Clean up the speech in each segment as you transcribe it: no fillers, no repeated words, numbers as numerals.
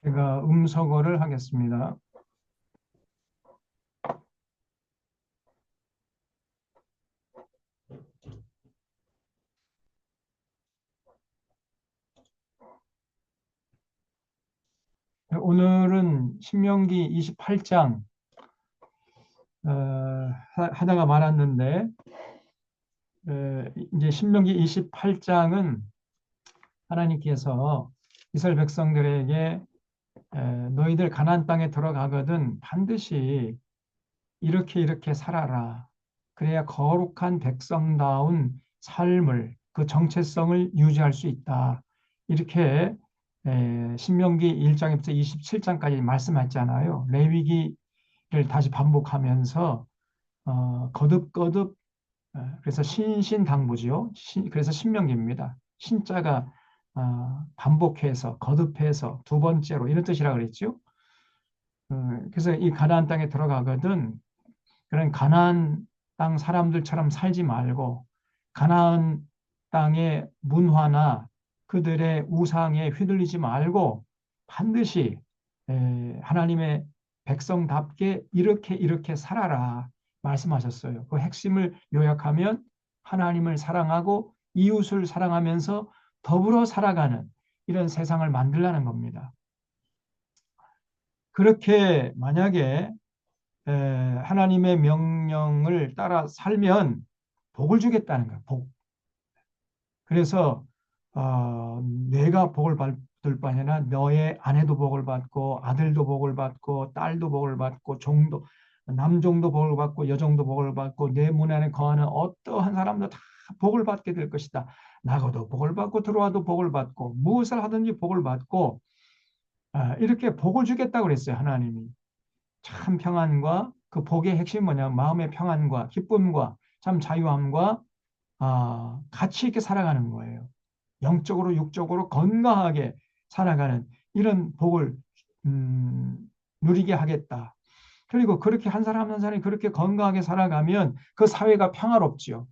제가 음성어를 하겠습니다. 오늘은 신명기 28장 하다가 말았는데, 이제 신명기 28장은 하나님께서 이스라엘 백성들에게 너희들 가나안 땅에 들어가거든 반드시 이렇게 이렇게 살아라. 그래야 거룩한 백성다운 삶을, 그 정체성을 유지할 수 있다. 이렇게 신명기 1장부터 27장까지 말씀했잖아요. 레위기를 다시 반복하면서 거듭거듭, 그래서 신신당부지요. 그래서 신명기입니다. 신자가 반복해서 거듭해서 두 번째로 이런 뜻이라 그랬죠. 그래서 이 가나안 땅에 들어가거든 그런 가나안 땅 사람들처럼 살지 말고 가나안 땅의 문화나 그들의 우상에 휘둘리지 말고 반드시 하나님의 백성답게 이렇게 이렇게 살아라 말씀하셨어요. 그 핵심을 요약하면 하나님을 사랑하고 이웃을 사랑하면서 더불어 살아가는 이런 세상을 만들라는 겁니다. 그렇게 만약에 하나님의 명령을 따라 살면 복을 주겠다는 거야. 복. 그래서 내가 복을 받을 바 아니라 너의 아내도 복을 받고 아들도 복을 받고 딸도 복을 받고 종도 남종도 복을 받고 여종도 복을 받고 내 문 안에 거하는 어떠한 사람도 다 복을 받게 될 것이다. 나가도 복을 받고 들어와도 복을 받고 무엇을 하든지 복을 받고 이렇게 복을 주겠다고 그랬어요. 하나님이. 참 평안과 그 복의 핵심이 뭐냐면 마음의 평안과 기쁨과 참 자유함과 같이 이렇게 살아가는 거예요. 영적으로 육적으로 건강하게 살아가는 이런 복을 음, 누리게 하겠다. 그리고 그렇게 한 사람 한 사람이 그렇게 건강하게 살아가면 그 사회가 평화롭지요.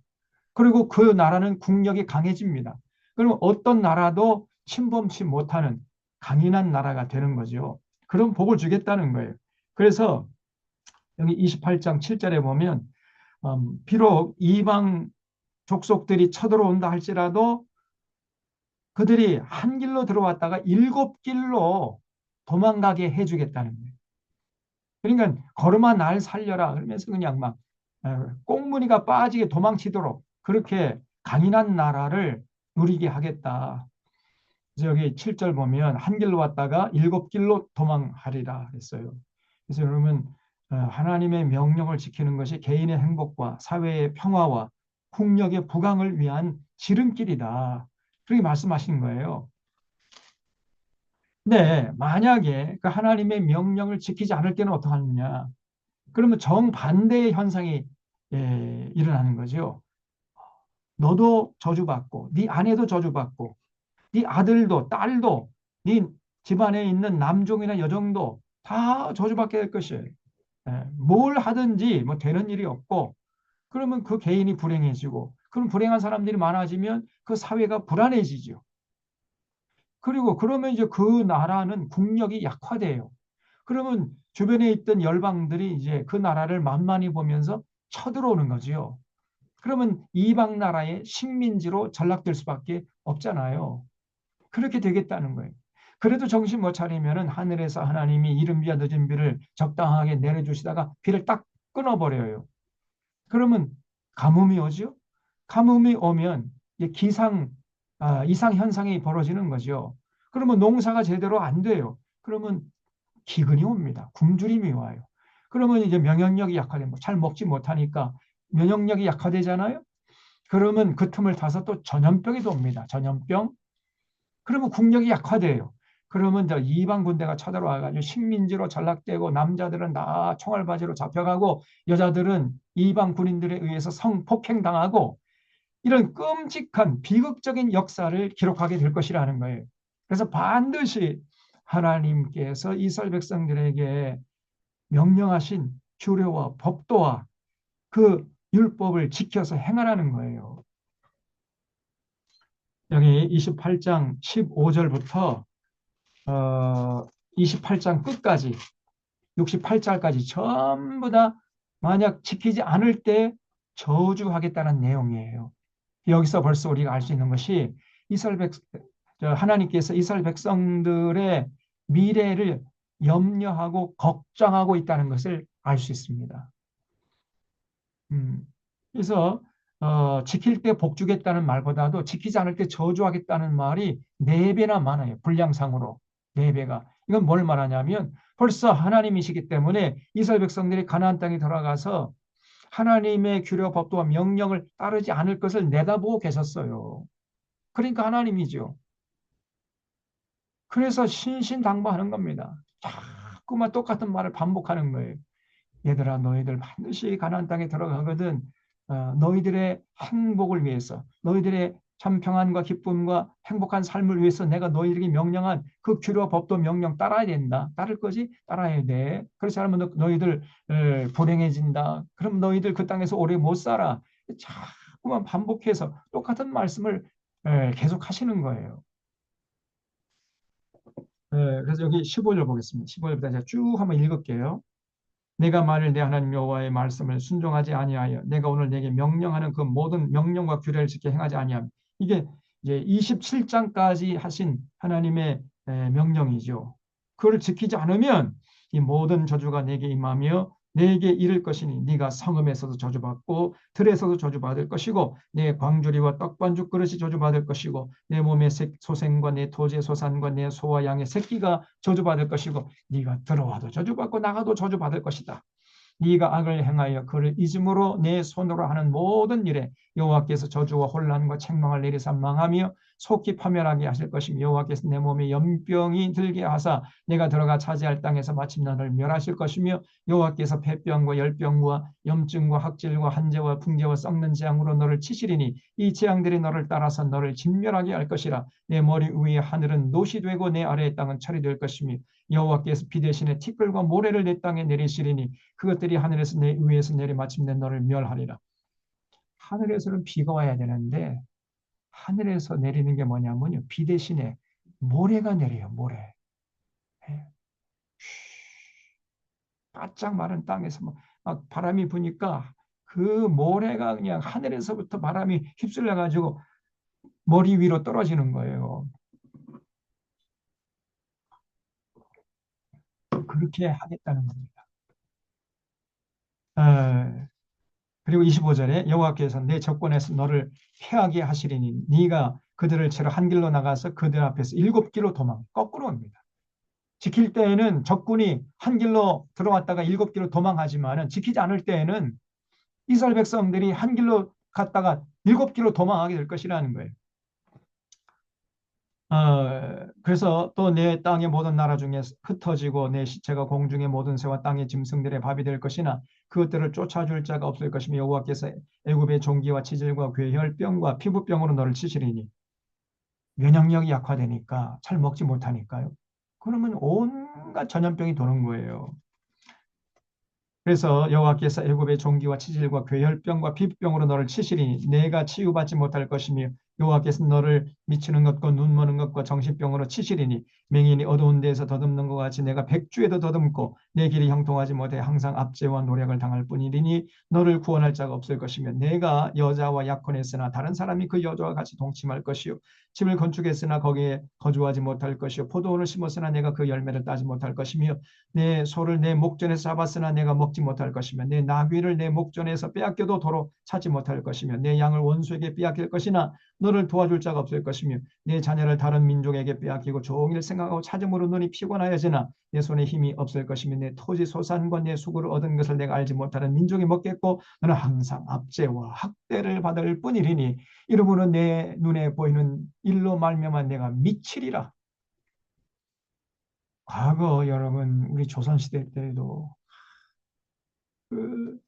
그리고 그 나라는 국력이 강해집니다. 그리고 어떤 나라도 침범치 못하는 강인한 나라가 되는 거죠. 그런 복을 주겠다는 거예요. 그래서 여기 28장 7절에 보면 비록 이방 족속들이 쳐들어온다 할지라도 그들이 한 길로 들어왔다가 일곱 길로 도망가게 해주겠다는 거예요. 그러니까 걸음아 날 살려라 그러면서 그냥 막 꽁무니가 빠지게 도망치도록 그렇게 강인한 나라를 누리게 하겠다. 그래서 여기 7절 보면 한 길로 왔다가 일곱 길로 도망하리라 했어요. 그래서 여러분 하나님의 명령을 지키는 것이 개인의 행복과 사회의 평화와 국력의 부강을 위한 지름길이다. 그렇게 말씀하신 거예요. 네, 만약에 그 하나님의 명령을 지키지 않을 때는 어떻게 하느냐? 그러면 정반대의 현상이 일어나는 거죠. 너도 저주받고, 네 아내도 저주받고, 네 아들도 딸도, 네 집안에 있는 남종이나 여종도 다 저주받게 될 것이에요. 뭘 하든지 뭐 되는 일이 없고, 그러면 그 개인이 불행해지고, 그럼 불행한 사람들이 많아지면 그 사회가 불안해지죠. 그리고 그러면 이제 그 나라는 국력이 약화돼요. 그러면 주변에 있던 열방들이 이제 그 나라를 만만히 보면서 쳐들어오는 거지요. 그러면 이방 나라의 식민지로 전락될 수밖에 없잖아요. 그렇게 되겠다는 거예요. 그래도 정신 못 차리면은 하늘에서 하나님이 이른 비와 늦은 비를 적당하게 내려주시다가 비를 딱 끊어버려요. 그러면 가뭄이 오죠. 가뭄이 오면 이상 현상이 벌어지는 거죠. 그러면 농사가 제대로 안 돼요. 그러면 기근이 옵니다. 굶주림이 와요. 그러면 이제 면역력이 약화되면 잘 먹지 못하니까 면역력이 약화되잖아요. 그러면 그 틈을 타서 또 전염병이 옵니다. 전염병. 그러면 국력이 약화돼요. 그러면 저 이방 군대가 쳐들어와가지고 식민지로 전락되고 남자들은 다 총알바지로 잡혀가고 여자들은 이방 군인들에 의해서 성폭행당하고 이런 끔찍한 비극적인 역사를 기록하게 될 것이라는 거예요. 그래서 반드시 하나님께서 이스라엘 백성들에게 명령하신 규례와 법도와 그 율법을 지켜서 행하라는 거예요. 여기 28장 15절부터 28장 끝까지 68장까지 전부 다 만약 지키지 않을 때 저주하겠다는 내용이에요. 여기서 벌써 우리가 알 수 있는 것이 이스라엘 하나님께서 이스라엘 백성들의 미래를 염려하고 걱정하고 있다는 것을 알 수 있습니다. 그래서 지킬 때 복 주겠다는 말보다도 지키지 않을 때 저주하겠다는 말이 네 배나 많아요. 분량상으로 네 배가. 이건 뭘 말하냐면 벌써 하나님이시기 때문에 이스라엘 백성들이 가나안 땅에 들어가서 하나님의 규례와 법도와 명령을 따르지 않을 것을 내다보고 계셨어요. 그러니까 하나님이죠. 그래서 신신당부하는 겁니다. 자꾸만 똑같은 말을 반복하는 거예요. 얘들아, 너희들 반드시 가나안 땅에 들어가거든. 너희들의 행복을 위해서, 너희들의 참 평안과 기쁨과 행복한 삶을 위해서 내가 너희들에게 명령한 그 규례와 법도 명령 따라야 된다. 따를 거지? 따라야 돼. 그렇지 않으면 너희들 불행해진다. 그럼 너희들 그 땅에서 오래 못 살아. 자꾸만 반복해서 똑같은 말씀을 계속 하시는 거예요. 그래서 여기 15절 보겠습니다. 15절부터 제가 쭉 한번 읽을게요. 내가 만일 내 하나님 여호와의 말씀을 순종하지 아니하여 내가 오늘 내게 명령하는 그 모든 명령과 규례를 지켜 행하지 아니하면 이게 이제 27장까지 하신 하나님의 명령이죠. 그걸 지키지 않으면 이 모든 저주가 내게 임하며 내게 이를 것이니 네가 성읍에서도 저주받고 들에서도 저주받을 것이고 내 광주리와 떡반죽 그릇이 저주받을 것이고 내 몸의 소생과 내 토지의 소산과 내 소와 양의 새끼가 저주받을 것이고 네가 들어와도 저주받고 나가도 저주받을 것이다. 네가 악을 행하여 그를 잊음으로 내 손으로 하는 모든 일에 여호와께서 저주와 혼란과 책망을 내리사 망하며 속히 파멸하게 하실 것이며 여호와께서 내 몸에 연병이 들게 하사 내가 들어가 차지할 땅에서 마침내 너를 멸하실 것이며 여호와께서 폐병과 열병과 염증과 학질과 한재와 풍재와 썩는 재앙으로 너를 치시리니 이 재앙들이 너를 따라서 너를 진멸하게 할 것이라. 내 머리 위에 하늘은 노시 되고 내 아래의 땅은 철이 될 것이며 여호와께서 비 대신에 티끌과 모래를 내 땅에 내리시리니 그것들이 하늘에서 내 위에서 내리 마침내 너를 멸하리라. 하늘에서는 비가 와야 되는데 하늘에서 내리는 게 뭐냐면요. 비 대신에 모래가 내려요. 모래. 예. 바짝 마른 땅에서 막 바람이 부니까 그 모래가 그냥 하늘에서부터 바람이 휩쓸려 가지고 머리 위로 떨어지는 거예요. 그렇게 하겠다는 겁니다. 그리고 25절에 여호와께서 내 적군에서 너를 패하게 하시리니 네가 그들을 채로 한 길로 나가서 그들 앞에서 7길로 도망. 거꾸로 옵니다. 지킬 때에는 적군이 한 길로 들어왔다가 7길로 도망하지만은 지키지 않을 때에는 이스라엘 백성들이 한 길로 갔다가 7길로 도망하게 될 것이라는 거예요. 그래서 또 내 땅의 모든 나라 중에 흩어지고 내 시체가 공중의 모든 새와 땅의 짐승들의 밥이 될 것이나 그것들을 쫓아줄 자가 없을 것이며 여호와께서 애굽의 종기와 치질과 괴혈병과 피부병으로 너를 치시리니 면역력이 약화되니까 잘 먹지 못하니까요. 그러면 온갖 전염병이 도는 거예요. 그래서 여호와께서 애굽의 종기와 치질과 괴혈병과 피부병으로 너를 치시리니 내가 치유받지 못할 것이며 여호와께서 너를 미치는 것과 눈 머는 것과 정신병으로 치시리니 맹인이 어두운 데에서 더듬는 것 같이 내가 백주에도 더듬고 내 길이 형통하지 못해 항상 압제와 노력을 당할 뿐이니 너를 구원할 자가 없을 것이며 내가 여자와 약혼했으나 다른 사람이 그 여자와 같이 동침할 것이요 집을 건축했으나 거기에 거주하지 못할 것이요 포도원을 심었으나 내가 그 열매를 따지 못할 것이며 내 소를 내 목전에서 잡았으나 내가 먹지 못할 것이며 내 나귀를 내 목전에서 빼앗겨도 도로 찾지 못할 것이며 내 양을 원수에게 빼앗길 것이나 너를 도와줄 자가 없을 것이며 내 자녀를 다른 민족에게 빼앗기고 종일 생각하고 찾음으로 눈이 피곤하여지나 내 손에 힘이 없을 것이며 내 토지 소산과 내 수고를 얻은 것을 내가 알지 못하는 민족이 먹겠고 너는 항상 압제와 학대를 받을 뿐이리니 이러므로 내 눈에 보이는 일로 말미암아 내가 미치리라. 과거 여러분 우리 조선시대 때에도 그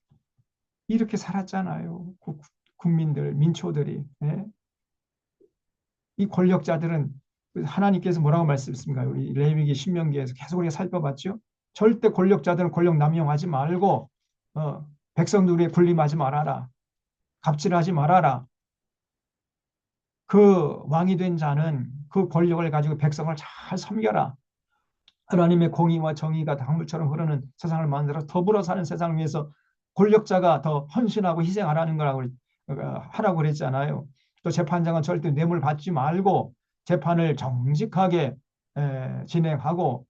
이렇게 살았잖아요. 국민들, 민초들이. 예? 이 권력자들은 하나님께서 뭐라고 말씀했습니까? 우리 레위기 신명기에서 계속 우리가 살펴봤죠. 절대 권력자들은 권력 남용하지 말고 백성들 위에 군림하지 말아라. 갑질하지 말아라. 그 왕이 된 자는 그 권력을 가지고 백성을 잘 섬겨라. 하나님의 공의와 정의가 강물처럼 흐르는 세상을 만들어 더불어 사는 세상을 위해서 권력자가 더 헌신하고 희생하라는 거라고 하라고 그랬잖아요. 또 재판장은 절대 뇌물 받지 말고 재판을 정직하게 진행하고,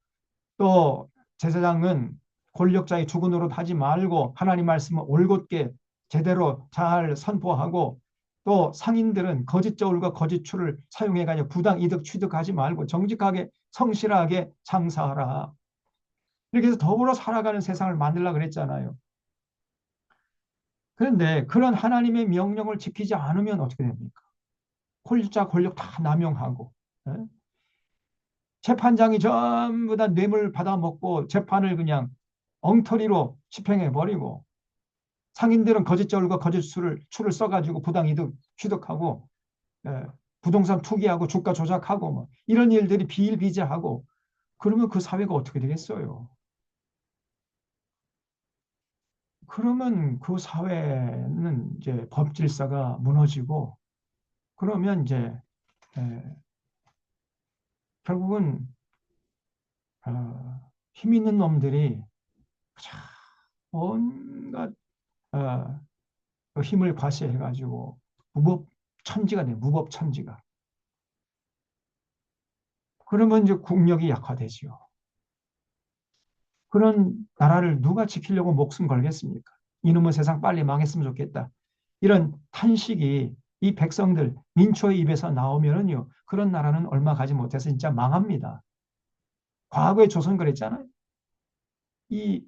또 제사장은 권력자의 주군으로 하지 말고 하나님 말씀을 올곧게 제대로 잘 선포하고, 또 상인들은 거짓 저울과 거짓 추를 사용해 가지고 부당 이득 취득하지 말고 정직하게 성실하게 장사하라. 이렇게 해서 더불어 살아가는 세상을 만들려고 그랬잖아요. 그런데 그런 하나님의 명령을 지키지 않으면 어떻게 됩니까? 권력자 권력 다 남용하고, 예? 재판장이 전부 다 뇌물 받아먹고 재판을 그냥 엉터리로 집행해 버리고, 상인들은 거짓 저울과 거짓 추를 써가지고 부당 이득 취득하고, 예, 부동산 투기하고 주가 조작하고 뭐 이런 일들이 비일비재하고, 그러면 그 사회가 어떻게 되겠어요? 그러면 그 사회는 이제 법 질서가 무너지고, 그러면 이제 에, 결국은 힘 있는 놈들이 자, 온갖 그 힘을 과시해가지고 무법천지가 돼, 무법천지가. 그러면 이제 국력이 약화되지요. 그런 나라를 누가 지키려고 목숨 걸겠습니까? 이놈의 세상 빨리 망했으면 좋겠다. 이런 탄식이 이 백성들, 민초의 입에서 나오면은요, 그런 나라는 얼마 가지 못해서 진짜 망합니다. 과거에 조선 그랬잖아요. 이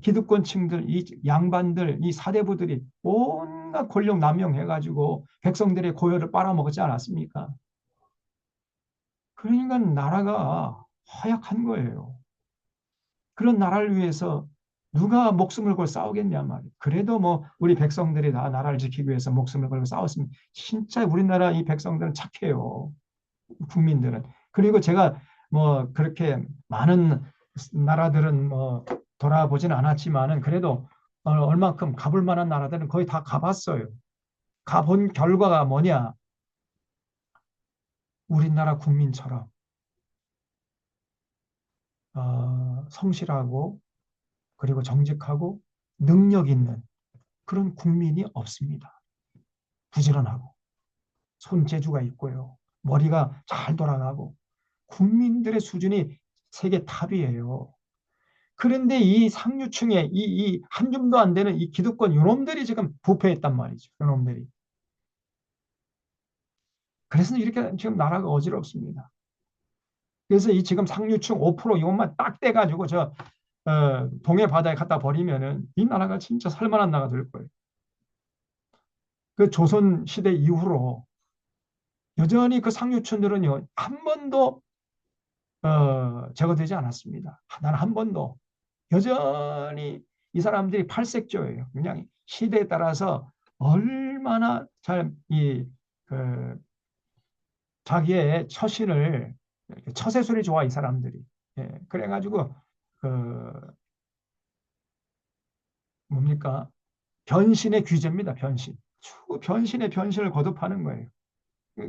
기득권층들, 이 양반들, 이 사대부들이 온갖 권력 남용해가지고 백성들의 고열을 빨아먹었지 않았습니까? 그러니까 나라가 허약한 거예요. 그런 나라를 위해서 누가 목숨을 걸고 싸우겠냐 말이에요. 그래도 뭐 우리 백성들이 다 나라를 지키기 위해서 목숨을 걸고 싸웠으면, 진짜 우리나라 이 백성들은 착해요. 국민들은. 그리고 제가 뭐 그렇게 많은 나라들은 뭐 돌아보지는 않았지만은, 그래도 얼만큼 가볼 만한 나라들은 거의 다 가봤어요. 가본 결과가 뭐냐? 우리나라 국민처럼 성실하고 그리고 정직하고 능력 있는 그런 국민이 없습니다. 부지런하고 손재주가 있고요. 머리가 잘 돌아가고 국민들의 수준이 세계 탑이에요. 그런데 이 상류층에 한 줌도 안 되는 이 기득권 요놈들이 지금 부패했단 말이죠. 요놈들이. 그래서 이렇게 지금 나라가 어지럽습니다. 그래서 이 지금 상류층 5% 이것만 딱 떼가지고 저 동해 바다에 갖다 버리면은 이 나라가 진짜 살만한 나라가 될 거예요. 그 조선 시대 이후로 여전히 그 상류층들은요 한 번도 제거되지 않았습니다. 단 한 번도. 여전히 이 사람들이 팔색조예요. 그냥 시대에 따라서 얼마나 그, 자기의 처신을, 처세술이 좋아, 이 사람들이. 예, 그래가지고, 그, 뭡니까? 변신의 귀재입니다, 변신. 변신의 변신을 거듭하는 거예요.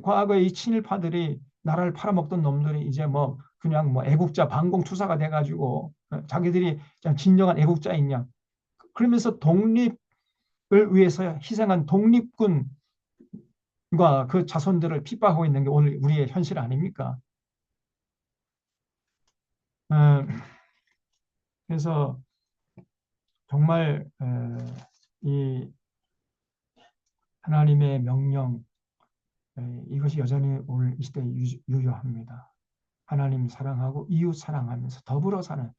과거에 이 친일파들이 나라를 팔아먹던 놈들이 이제 뭐 그냥 뭐 애국자 반공투사가 돼가지고 자기들이 진정한 애국자인 양, 그러면서 독립을 위해서 희생한 독립군과 그 자손들을 핍박하고 있는 게 오늘 우리의 현실 아닙니까? 어, 그래서 정말 이 하나님의 명령, 이것이 여전히 오늘 이 시대에 유효합니다. 하나님 사랑하고 이웃 사랑하면서 더불어 사는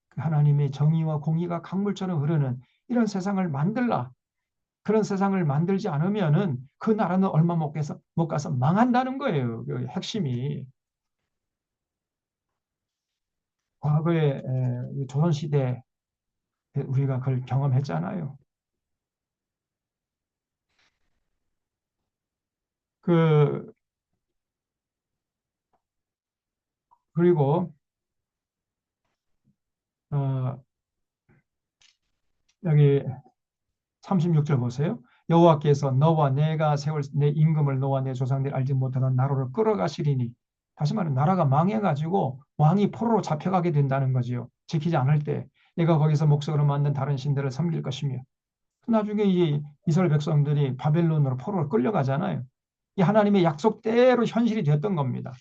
그 하나님의 정의와 공의가 강물처럼 흐르는 이런 세상을 만들라. 그런 세상을 만들지 않으면은 그 나라는 얼마 못 가서 망한다는 거예요. 그 핵심이. 과거에 조선시대 우리가 그걸 경험했잖아요. 그, 그리고, 어, 여기 36절 보세요. 여호와께서 너와 내가 세울 내 임금을 너와 내 조상들이 알지 못하는 나로를 끌어가시리니 다시 말해 나라가 망해가지고 왕이 포로로 잡혀가게 된다는 거지요. 지키지 않을 때 내가 거기서 목석으로 만든 다른 신들을 섬길 것이며 나중에 이 이스라엘 백성들이 바벨론으로 포로로 끌려가잖아요. 이 하나님의 약속대로 현실이 되었던 겁니다.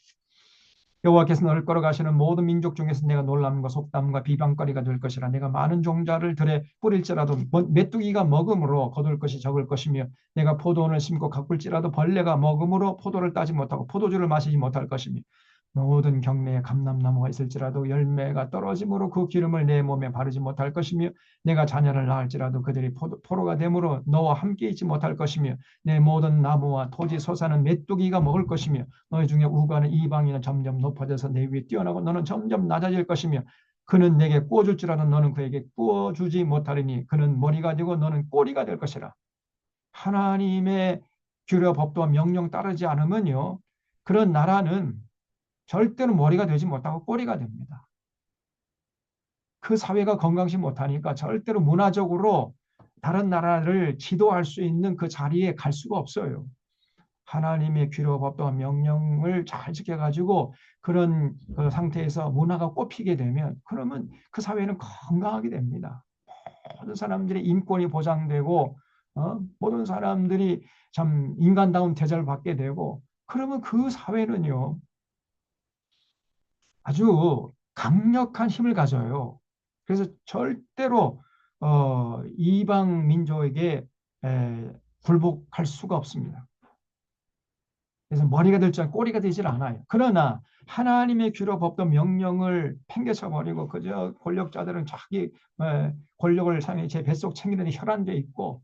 여호와께서 너를 끌어가시는 모든 민족 중에서 내가 놀람과 속담과 비방거리가 될 것이라. 내가 많은 종자를 들에 뿌릴지라도 메뚜기가 먹음으로 거둘 것이 적을 것이며 내가 포도원을 심고 가꿀지라도 벌레가 먹음으로 포도를 따지 못하고 포도주를 마시지 못할 것이며 모든 경내에 감람나무가 있을지라도 열매가 떨어짐으로 그 기름을 내 몸에 바르지 못할 것이며 내가 자녀를 낳을지라도 그들이 포로가 되므로 너와 함께 있지 못할 것이며 내 모든 나무와 토지 솟아는 메뚜기가 먹을 것이며 너희 중에 우고하는 이방인은 점점 높아져서 내 위에 뛰어나고 너는 점점 낮아질 것이며 그는 내게 구워줄지라도 너는 그에게 구워주지 못하리니 그는 머리가 되고 너는 꼬리가 될 것이라. 하나님의 규례 법도와 명령 따르지 않으면요 그런 나라는 절대로 머리가 되지 못하고 꼬리가 됩니다. 그 사회가 건강치 못하니까 절대로 문화적으로 다른 나라를 지도할 수 있는 그 자리에 갈 수가 없어요. 하나님의 규례 법도와 명령을 잘 지켜가지고 그런 그 상태에서 문화가 꼽히게 되면 그러면 그 사회는 건강하게 됩니다. 모든 사람들의 인권이 보장되고 모든 사람들이 참 인간다운 대접을 받게 되고 그러면 그 사회는요 아주 강력한 힘을 가져요. 그래서 절대로 이방 민족에게 굴복할 수가 없습니다. 그래서 머리가 될 줄 알고 꼬리가 되질 않아요. 그러나 하나님의 규례 법도 명령을 팽개쳐 버리고 그저 권력자들은 자기 권력을 제 뱃속 챙기는 데 혈안돼 있고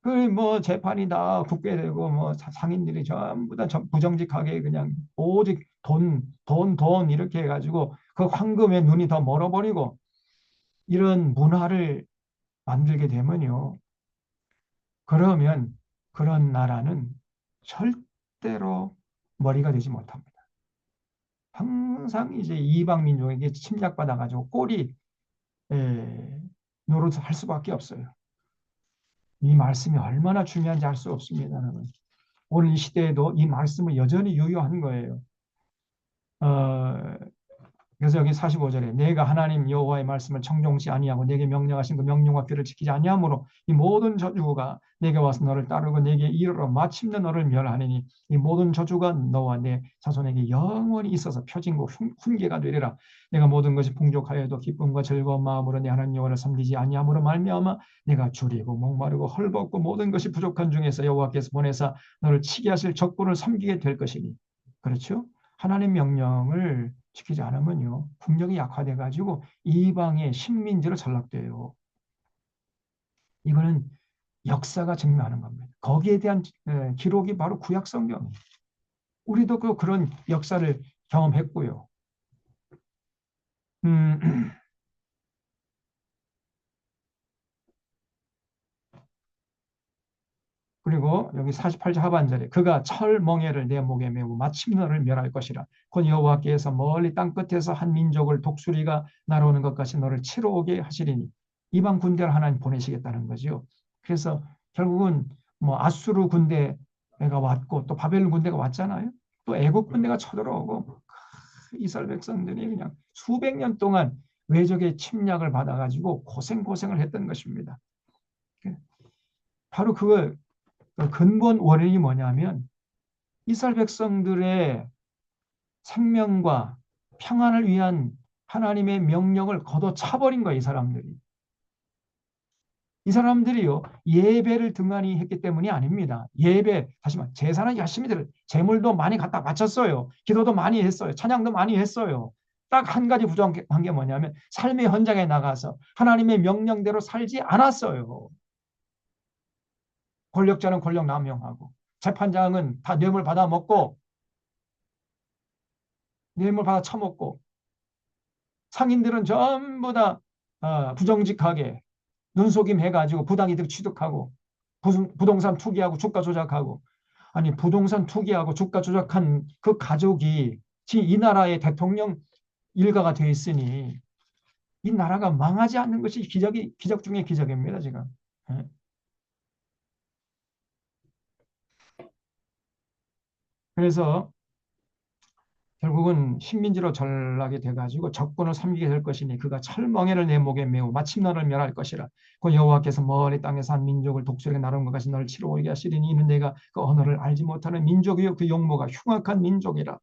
그 뭐 재판이 다 붙게 되고 뭐 상인들이 전부 다 부정직하게 그냥 오직 돈 이렇게 해가지고 그 황금에 눈이 더 멀어버리고 이런 문화를 만들게 되면요. 그러면 그런 나라는 절대로 머리가 되지 못합니다. 항상 이제 이방 민족에게 침략받아가지고 꼬리 노릇을 할 수밖에 없어요. 이 말씀이 얼마나 중요한지 알 수 없습니다. 오늘 이 시대에도 이 말씀은 여전히 유효한 거예요. 어, 그래서 여기 45절에 내가 하나님 여호와의 말씀을 청종치 아니하고 내게 명령하신 그 명령과 규를 지키지 아니하므로 이 모든 저주가 내게 와서 너를 따르고 내게 이르러 마침내 너를 멸하느니 이 모든 저주가 너와 내 자손에게 영원히 있어서 표징고 훈계가 되리라. 내가 모든 것이 풍족하여도 기쁨과 즐거운 마음으로 내 하나님 여호와를 섬기지 아니함으로 말미암아 내가 줄이고 목마르고 헐벗고 모든 것이 부족한 중에서 여호와께서 보내사 너를 치게 하실 적군을 섬기게 될 것이니. 그렇죠? 하나님 명령을 지키지 않으면요 국력이 약화돼 가지고 이방의 식민지로 전락돼요. 이거는 역사가 증명하는 겁니다. 거기에 대한 기록이 바로 구약 성경이에요. 우리도 그런 역사를 경험했고요. 그리고 여기 48절 하반절에 그가 철멍에를 내 목에 메고 마침 너를 멸할 것이라. 곧 여호와께서 멀리 땅끝에서 한 민족을 독수리가 날아오는 것 같이 너를 치러 오게 하시리니 이방 군대를 하나님 보내시겠다는 거죠. 그래서 결국은 뭐 아수르 군대가 왔고 또 바벨론 군대가 왔잖아요. 또 애국 군대가 쳐들어오고 이스라엘 백성들이 그냥 수백 년 동안 외적의 침략을 받아가지고 고생을 했던 것입니다. 바로 그걸 그 근본 원인이 뭐냐면 이스라엘 백성들의 생명과 평안을 위한 하나님의 명령을 걷어차버린 거예요. 이 사람들이. 이 사람들이요. 예배를 등한히 했기 때문이 아닙니다. 예배, 다시 말해 제사는 열심히 드려요. 재물도 많이 갖다 바쳤어요. 기도도 많이 했어요. 찬양도 많이 했어요. 딱 한 가지 부족한 게 뭐냐면 삶의 현장에 나가서 하나님의 명령대로 살지 않았어요. 권력자는 권력 남용하고 재판장은 다 뇌물 받아 먹고 뇌물 받아 처먹고 상인들은 전부 다 부정직하게 눈속임 해가지고 부당이득 취득하고 부동산 투기하고 주가 조작하고 아니 부동산 투기하고 주가 조작한 그 가족이 이 나라의 대통령 일가가 돼 있으니 이 나라가 망하지 않는 것이 기적 중의 기적입니다 지금. 그래서 결국은 식민지로 전락이 돼가지고 적군을 섬기게 될 것이니 그가 철멍에를 내 목에 메고 마침 너를 멸할 것이라. 그 여호와께서 멀리 땅에서 한 민족을 독수리가 나른 것 같이 너를 치러 오게 하시리니 이는 내가 그 언어를 알지 못하는 민족이요 그 용모가 흉악한 민족이라.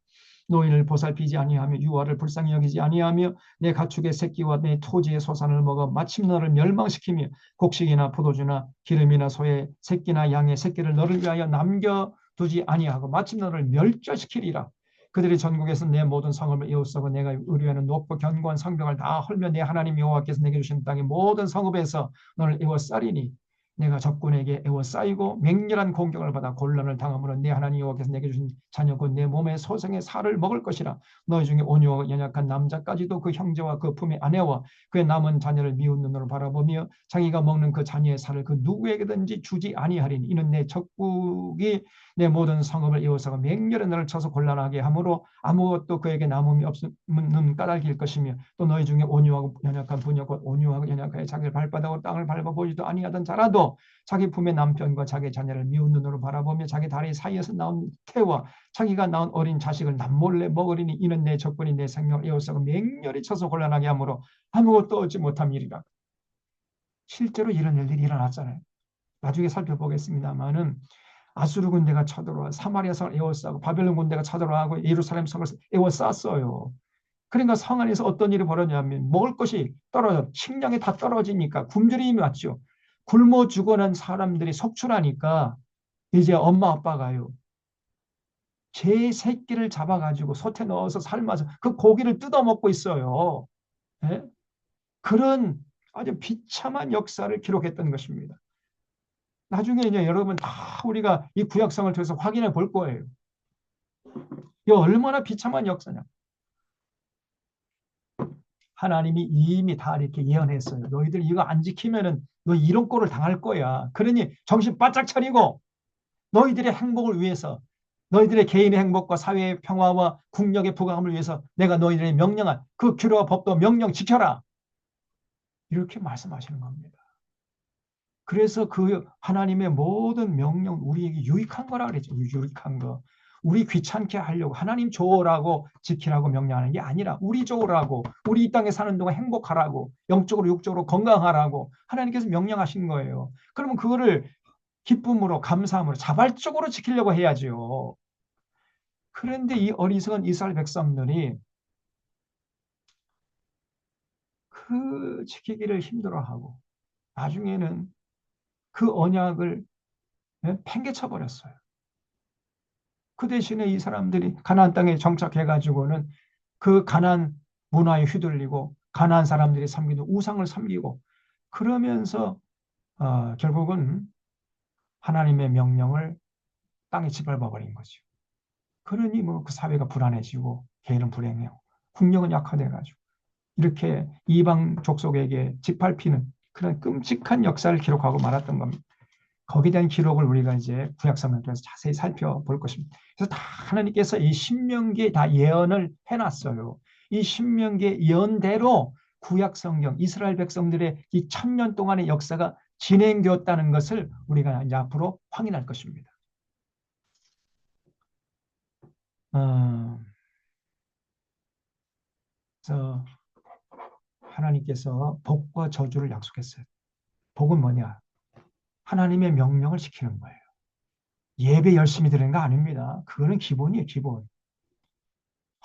노인을 보살피지 아니하며 유아를 불쌍히 여기지 아니하며 내 가축의 새끼와 내 토지의 소산을 먹어 마침 너를 멸망시키며 곡식이나 포도주나 기름이나 소의 새끼나 양의 새끼를 너를 위하여 남겨두지 아니하고 마침 너를 멸절시키리라. 그들이 전국에서 내 모든 성읍을 에워싸고 내가 의뢰하는 높고 견고한 성벽을 다 헐며 내 하나님 여호와께서 내게 주신 땅의 모든 성읍에서 너를 에워싸리니 내가 적군에게 에워싸이고 맹렬한 공격을 받아 곤란을 당함으로 내 하나님 여호와께서 내게 주신 자녀 곧 내 몸의 소생의 살을 먹을 것이라. 너희 중에 온유하고 연약한 남자까지도 그 형제와 그 품의 아내와 그의 남은 자녀를 미운 눈으로 바라보며 자기가 먹는 그 자녀의 살을 그 누구에게든지 주지 아니하리니 이는 내 적국이 내 모든 성읍을 에워싸고 맹렬히 너를 쳐서 곤란하게 하므로 아무것도 그에게 남음이 없는 까닭일 것이며 또 너희 중에 온유하고 연약한 부녀 곧 온유하고 연약하여 자기를 발바닥으로 땅을 밟아보지도 아니하던 자라도 자기 품의 남편과 자기 자녀를 미운 눈으로 바라보며 자기 다리 사이에서 나온 태와 자기가 낳은 어린 자식을 남몰래 먹으리니 이는 내 적군이 내 생명을 에워싸고 맹렬히 쳐서 곤란하게 하므로 아무것도 얻지 못함이리라. 실제로 이런 일들이 일어났잖아요. 나중에 살펴보겠습니다만은 아수르 군대가 쳐들어와 사마리아 성을 에워싸고 바벨론 군대가 쳐들어와고 예루살렘 성을 에워쌌어요. 그러니까 성 안에서 어떤 일이 벌어졌냐면 먹을 것이 떨어져 식량이 다 떨어지니까 굶주림이 왔죠. 굶어 죽어난 사람들이 속출하니까 이제 엄마 아빠가요. 제 새끼를 잡아가지고 솥에 넣어서 삶아서 그 고기를 뜯어먹고 있어요. 네? 그런 아주 비참한 역사를 기록했던 것입니다. 나중에 이제 여러분 다 우리가 이 구약성을 통해서 확인해 볼 거예요. 이 얼마나 비참한 역사냐. 하나님이 이미 다 이렇게 예언했어요. 너희들 이거 안 지키면은 너 이런 꼴을 당할 거야. 그러니 정신 바짝 차리고 너희들의 행복을 위해서 너희들의 개인의 행복과 사회의 평화와 국력의 부강함을 위해서 내가 너희들의 명령한 그 규례와 법도 명령 지켜라. 이렇게 말씀하시는 겁니다. 그래서 그 하나님의 모든 명령 우리에게 유익한 거라 그랬죠. 유익한 거. 우리 귀찮게 하려고 하나님 좋으라고 지키라고 명령하는 게 아니라 우리 좋으라고 우리 이 땅에 사는 동안 행복하라고 영적으로 육적으로 건강하라고 하나님께서 명령하신 거예요. 그러면 그거를 기쁨으로 감사함으로 자발적으로 지키려고 해야죠. 그런데 이 어리석은 이스라엘 백성들이 그 지키기를 힘들어하고 나중에는 그 언약을 팽개쳐 버렸어요. 그 대신에 이 사람들이 가나안 땅에 정착해가지고는 그 가나안 문화에 휘둘리고 가나안 사람들이 섬기는 우상을 섬기고 그러면서 결국은 하나님의 명령을 땅에 짓밟아 버린 거죠. 그러니 뭐 그 사회가 불안해지고 개인은 불행해요. 국력은 약화돼가지고 이렇게 이방 족속에게 짓밟히는 그런 끔찍한 역사를 기록하고 말았던 겁니다. 거기에 대한 기록을 우리가 이제 구약성경을 통해서 자세히 살펴볼 것입니다. 그래서 다 하나님께서 이 신명기에 다 예언을 해놨어요. 이 신명기의 예언대로 구약성경 이스라엘 백성들의 이 1000년 동안의 역사가 진행되었다는 것을 우리가 이제 앞으로 확인할 것입니다. 그래서 하나님께서 복과 저주를 약속했어요. 복은 뭐냐? 하나님의 명령을 지키는 거예요. 예배 열심히 드리는 거 아닙니다. 그거는 기본이에요, 기본.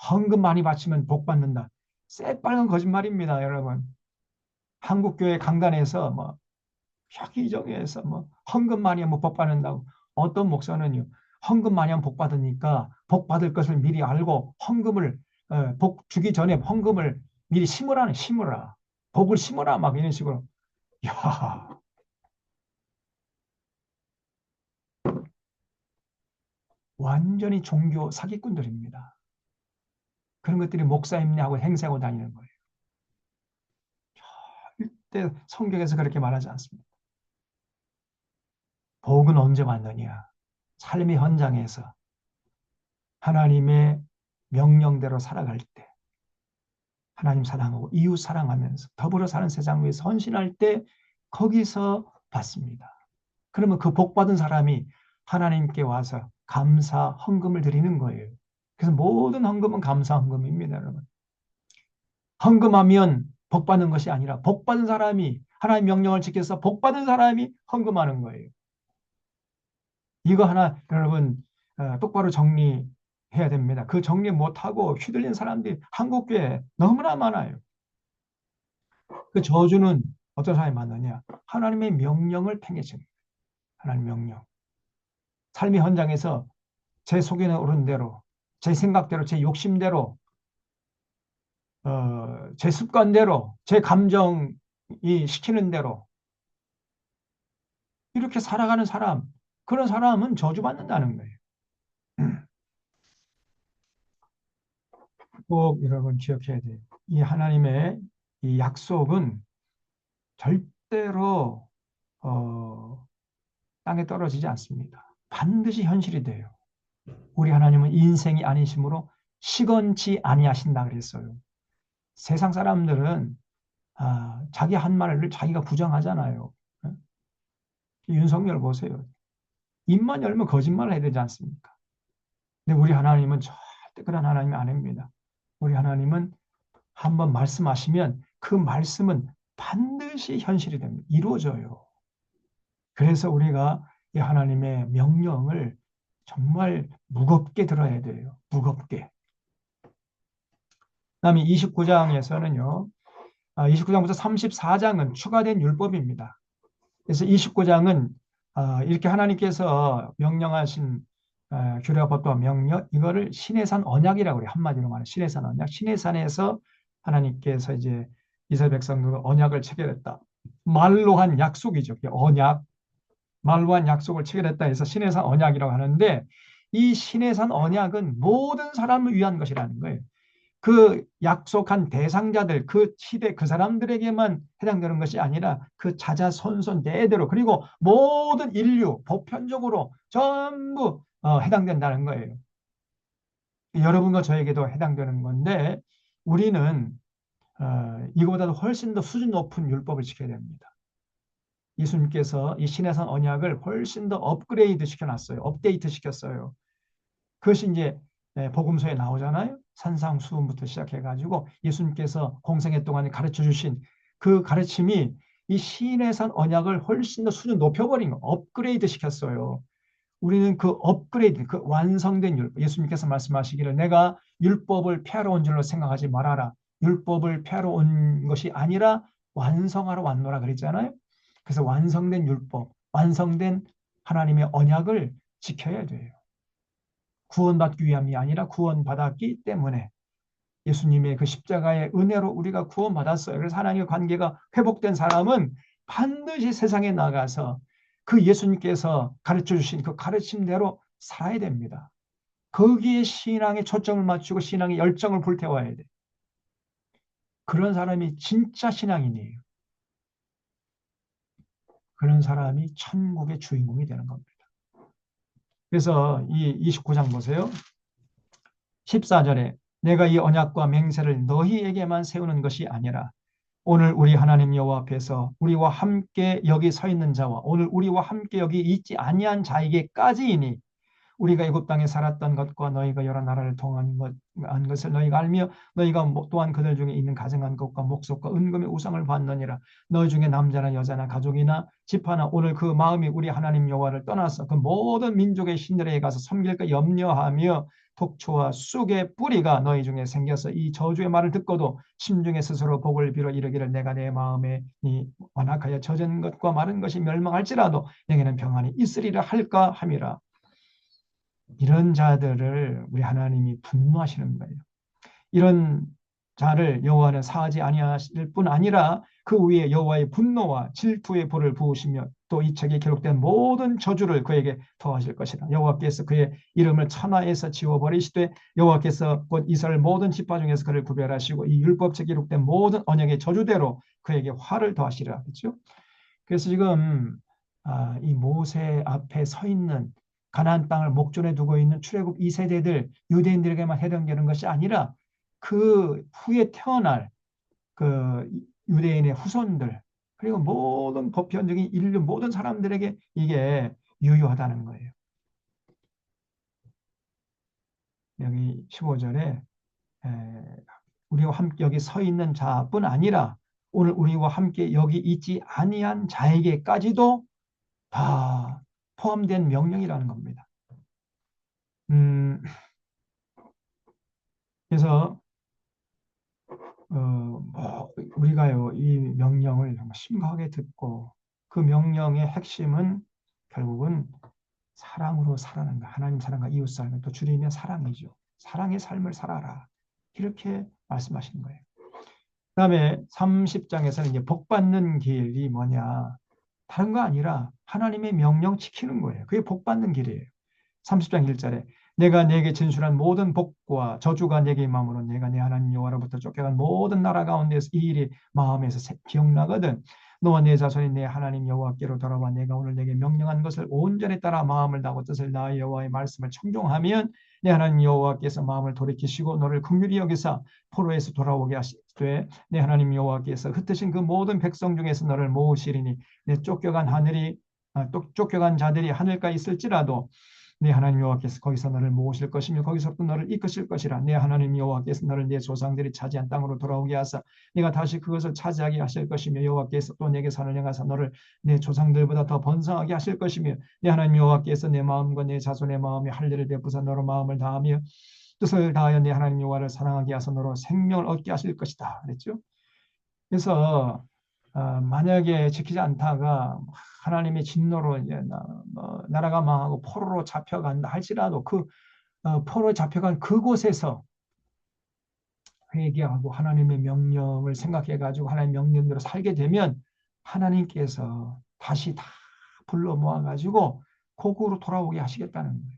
헌금 많이 바치면 복 받는다. 새빨간 거짓말입니다, 여러분. 한국교회 강단에서 뭐 혁기정에서 뭐 헌금 많이 하면 복 받는다고 어떤 목사는요. 헌금 많이 하면 복 받으니까 복 받을 것을 미리 알고 헌금을 복 주기 전에 헌금을 미리 심으라는 심으라. 복을 심으라 막 이런 식으로. 야, 완전히 종교 사기꾼들입니다. 그런 것들이 목사임냐고 행세하고 다니는 거예요. 절대 성경에서 그렇게 말하지 않습니다. 복은 언제 왔느냐? 삶의 현장에서 하나님의 명령대로 살아갈 때, 하나님 사랑하고 이웃 사랑하면서 더불어 사는 세상 위해서 헌신할 때 거기서 받습니다. 그러면 그 복 받은 사람이 하나님께 와서 감사 헌금을 드리는 거예요. 그래서 모든 헌금은 감사 헌금입니다, 여러분. 헌금하면 복 받는 것이 아니라 복 받은 사람이 하나님의 명령을 지켜서 복 받은 사람이 헌금하는 거예요. 이거 하나 여러분 똑바로 정리해야 됩니다. 그 정리 못하고 휘둘린 사람들이 한국교회에 너무나 많아요. 그 저주는 어떤 사람이 만나냐? 하나님의 명령을 팽개칩니다. 하나님 명령. 삶의 현장에서 제 속에 오른 대로, 제 생각대로, 제 욕심대로, 제 습관대로, 제 감정이 시키는 대로 이렇게 살아가는 사람, 그런 사람은 저주받는다는 거예요. 꼭 여러분 기억해야 돼요. 이 하나님의 이 약속은 절대로 땅에 떨어지지 않습니다. 반드시 현실이 돼요. 우리 하나님은 인생이 아니시므로 시건치 아니하신다 그랬어요. 세상 사람들은 자기 한 말을 자기가 부정하잖아요. 윤석열 보세요. 입만 열면 거짓말을 해야 되지 않습니까? 근데 우리 하나님은 절대 그런 하나님이 아닙니다. 우리 하나님은 한번 말씀하시면 그 말씀은 반드시 현실이 됩니다. 이루어져요. 그래서 우리가 이 하나님의 명령을 정말 무겁게 들어야 돼요. 무겁게. 그다음에 29장에서는요. 29장부터 34장은 추가된 율법입니다. 그래서 29장은 이렇게 하나님께서 명령하신 규례법과 명령 이거를 시내산 언약이라고 그래요. 한마디로 말하면 시내산 언약. 시내산에서 하나님께서 이제 이스라엘 백성들과 언약을 체결했다. 말로 한 약속이죠. 언약. 말로 한 약속을 체결했다 해서 시내산 언약이라고 하는데 이 시내산 언약은 모든 사람을 위한 것이라는 거예요. 그 약속한 대상자들, 그 시대 그 사람들에게만 해당되는 것이 아니라 그 자자손손 대대로 그리고 모든 인류 보편적으로 전부 해당된다는 거예요. 여러분과 저에게도 해당되는 건데 우리는 이거보다도 훨씬 더 수준 높은 율법을 지켜야 됩니다. 예수님께서 이 신해산 언약을 훨씬 더 업그레이드 시켜놨어요. 업데이트 시켰어요. 그것이 이제 복음서에 나오잖아요. 산상수훈부터 시작해가지고 예수님께서 공생애 동안에 가르쳐 주신 그 가르침이 이 시내산 언약을 훨씬 더 수준 높여버린 거, 업그레이드 시켰어요. 우리는 그 업그레이드, 그 완성된 율법, 예수님께서 말씀하시기를 내가 율법을 폐하러 온 줄로 생각하지 말아라. 율법을 폐하러 온 것이 아니라 완성하러 왔노라 그랬잖아요. 그래서 완성된 율법, 완성된 하나님의 언약을 지켜야 돼요. 구원받기 위함이 아니라 구원받았기 때문에 예수님의 그 십자가의 은혜로 우리가 구원받았어요. 그래서 하나님의 관계가 회복된 사람은 반드시 세상에 나가서 그 예수님께서 가르쳐 주신 그 가르침대로 살아야 됩니다. 거기에 신앙에 초점을 맞추고 신앙의 열정을 불태워야 돼. 그런 사람이 진짜 신앙인이에요. 그런 사람이 천국의 주인공이 되는 겁니다. 그래서 이 29장 보세요. 14절에 내가 이 언약과 맹세를 너희에게만 세우는 것이 아니라 오늘 우리 하나님 여호와 앞에서 우리와 함께 여기 서 있는 자와 오늘 우리와 함께 여기 있지 아니한 자에게까지이니 우리가 애굽 땅에 살았던 것과 너희가 여러 나라를 통한 것을 너희가 알며 너희가 또한 그들 중에 있는 가정한 것과 목속과 은금의 우상을 받느니라. 너희 중에 남자나 여자나 가족이나 집하나 오늘 그 마음이 우리 하나님 여호와를 떠나서 그 모든 민족의 신들에게 가서 섬길까 염려하며 독초와 쑥의 뿌리가 너희 중에 생겨서 이 저주의 말을 듣고도 심중에 스스로 복을 빌어 이르기를 내가 내 마음에 완악하여 젖은 것과 마른 것이 멸망할지라도 내게는 평안이 있으리라 할까 함이라. 이런 자들을 우리 하나님이 분노하시는 거예요. 이런 자를 여호와는 사하지 아니하실 뿐 아니라 그 위에 여호와의 분노와 질투의 불을 부으시며 또 이 책에 기록된 모든 저주를 그에게 더하실 것이다. 여호와께서 그의 이름을 천하에서 지워버리시되 여호와께서 곧 이스라엘 모든 지파 중에서 그를 구별하시고 이 율법책에 기록된 모든 언약의 저주대로 그에게 화를 더하시리라. 그렇죠? 그래서 지금 이 모세 앞에 서 있는 가나안 땅을 목전에 두고 있는 출애굽 2세대들 유대인들에게만 해당되는 것이 아니라 그 후에 태어날 그 유대인의 후손들 그리고 모든 보편적인 인류 모든 사람들에게 이게 유효하다는 거예요. 여기 15절에 우리와 함께 여기 서 있는 자뿐 아니라 오늘 우리와 함께 여기 있지 아니한 자에게까지도 다 포함된 명령이라는 겁니다. 그래서 우리가요 이 명령을 정말 심각하게 듣고 그 명령의 핵심은 결국은 사랑으로 살아가는 거. 하나님 사랑과 이웃 사랑, 또 줄이면 사랑이죠. 사랑의 삶을 살아라. 이렇게 말씀하시는 거예요. 그다음에 30장에서는 이제 복 받는 길이 뭐냐? 다른 거 아니라 하나님의 명령 지키는 거예요. 그게 복 받는 길이에요. 30장 1절에 내가 내게 진술한 모든 복과 저주가 내게 임함으로 내가 내 하나님 여호와로부터 쫓겨간 모든 나라 가운데서 이 일이 마음에서 기억나거든. 너와 내 자손이 내 하나님 여호와께로 돌아와 내가 오늘 내게 명령한 것을 온전히 따라 마음을 다하고 뜻을 다하여 여호와의 말씀을 청종하면 내 하나님 여호와께서 마음을 돌이키시고 너를 긍휼히 여기사 포로에서 돌아오게 하시되 내 하나님 여호와께서 흩으신 그 모든 백성 중에서 너를 모으시리니 내 쫓겨간 자들이 하늘가에 있을지라도 네 하나님 여호와께서 거기서 너를 모으실 것이며 거기서부터 너를 이끄실 것이라. 네 하나님 여호와께서 너를 네 조상들이 차지한 땅으로 돌아오게 하사 네가 다시 그것을 차지하게 하실 것이며 여호와께서 또 내게 산을 향하사 너를 네 조상들보다 더 번성하게 하실 것이며 네 하나님 여호와께서 내 마음과 내 자손의 마음에 할례를 베푸사 너로 마음을 다하며 뜻을 다하여 네 하나님 여호와를 사랑하게 하사 너로 생명을 얻게 하실 것이다. 그랬죠? 그래서 만약에 지키지 않다가 하나님의 진노로 이제 나라가 망하고 포로로 잡혀간다 할지라도 그 포로에 잡혀간 그곳에서 회개하고 하나님의 명령을 생각해 가지고 하나님의 명령대로 살게 되면 하나님께서 다시 다 불러 모아 가지고 고국으로 돌아오게 하시겠다는 거예요.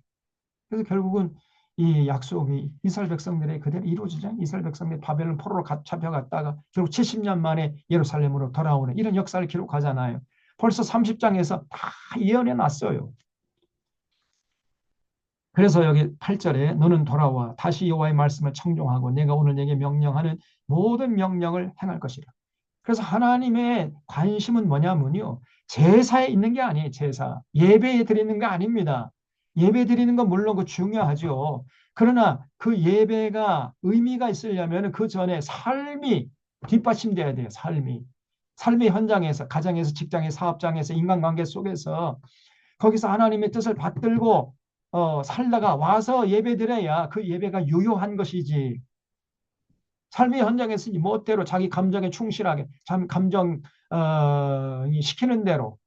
그래서 결국은 이 약속이 이스라엘 백성들의 그대로 이루어지죠. 이스라엘 백성들이 바벨론 포로로 잡혀갔다가 결국 70년 만에 예루살렘으로 돌아오는 이런 역사를 기록하잖아요. 벌써 30장에서 다 예언해 놨어요. 그래서 여기 8절에 너는 돌아와 다시 여호와의 말씀을 청종하고 내가 오늘 내게 명령하는 모든 명령을 행할 것이라. 그래서 하나님의 관심은 뭐냐면요. 제사에 있는 게 아니에요. 제사. 예배에 드리는 거 아닙니다. 예배 드리는 건 물론 그 중요하죠. 그러나 그 예배가 의미가 있으려면 그 전에 삶이 뒷받침돼야 돼요. 삶이. 삶의 현장에서, 가정에서, 직장에서, 사업장에서, 인간관계 속에서 거기서 하나님의 뜻을 받들고 살다가 와서 예배 드려야 그 예배가 유효한 것이지. 삶의 현장에서 멋대로 자기 감정에 충실하게 참 감정 시키는 대로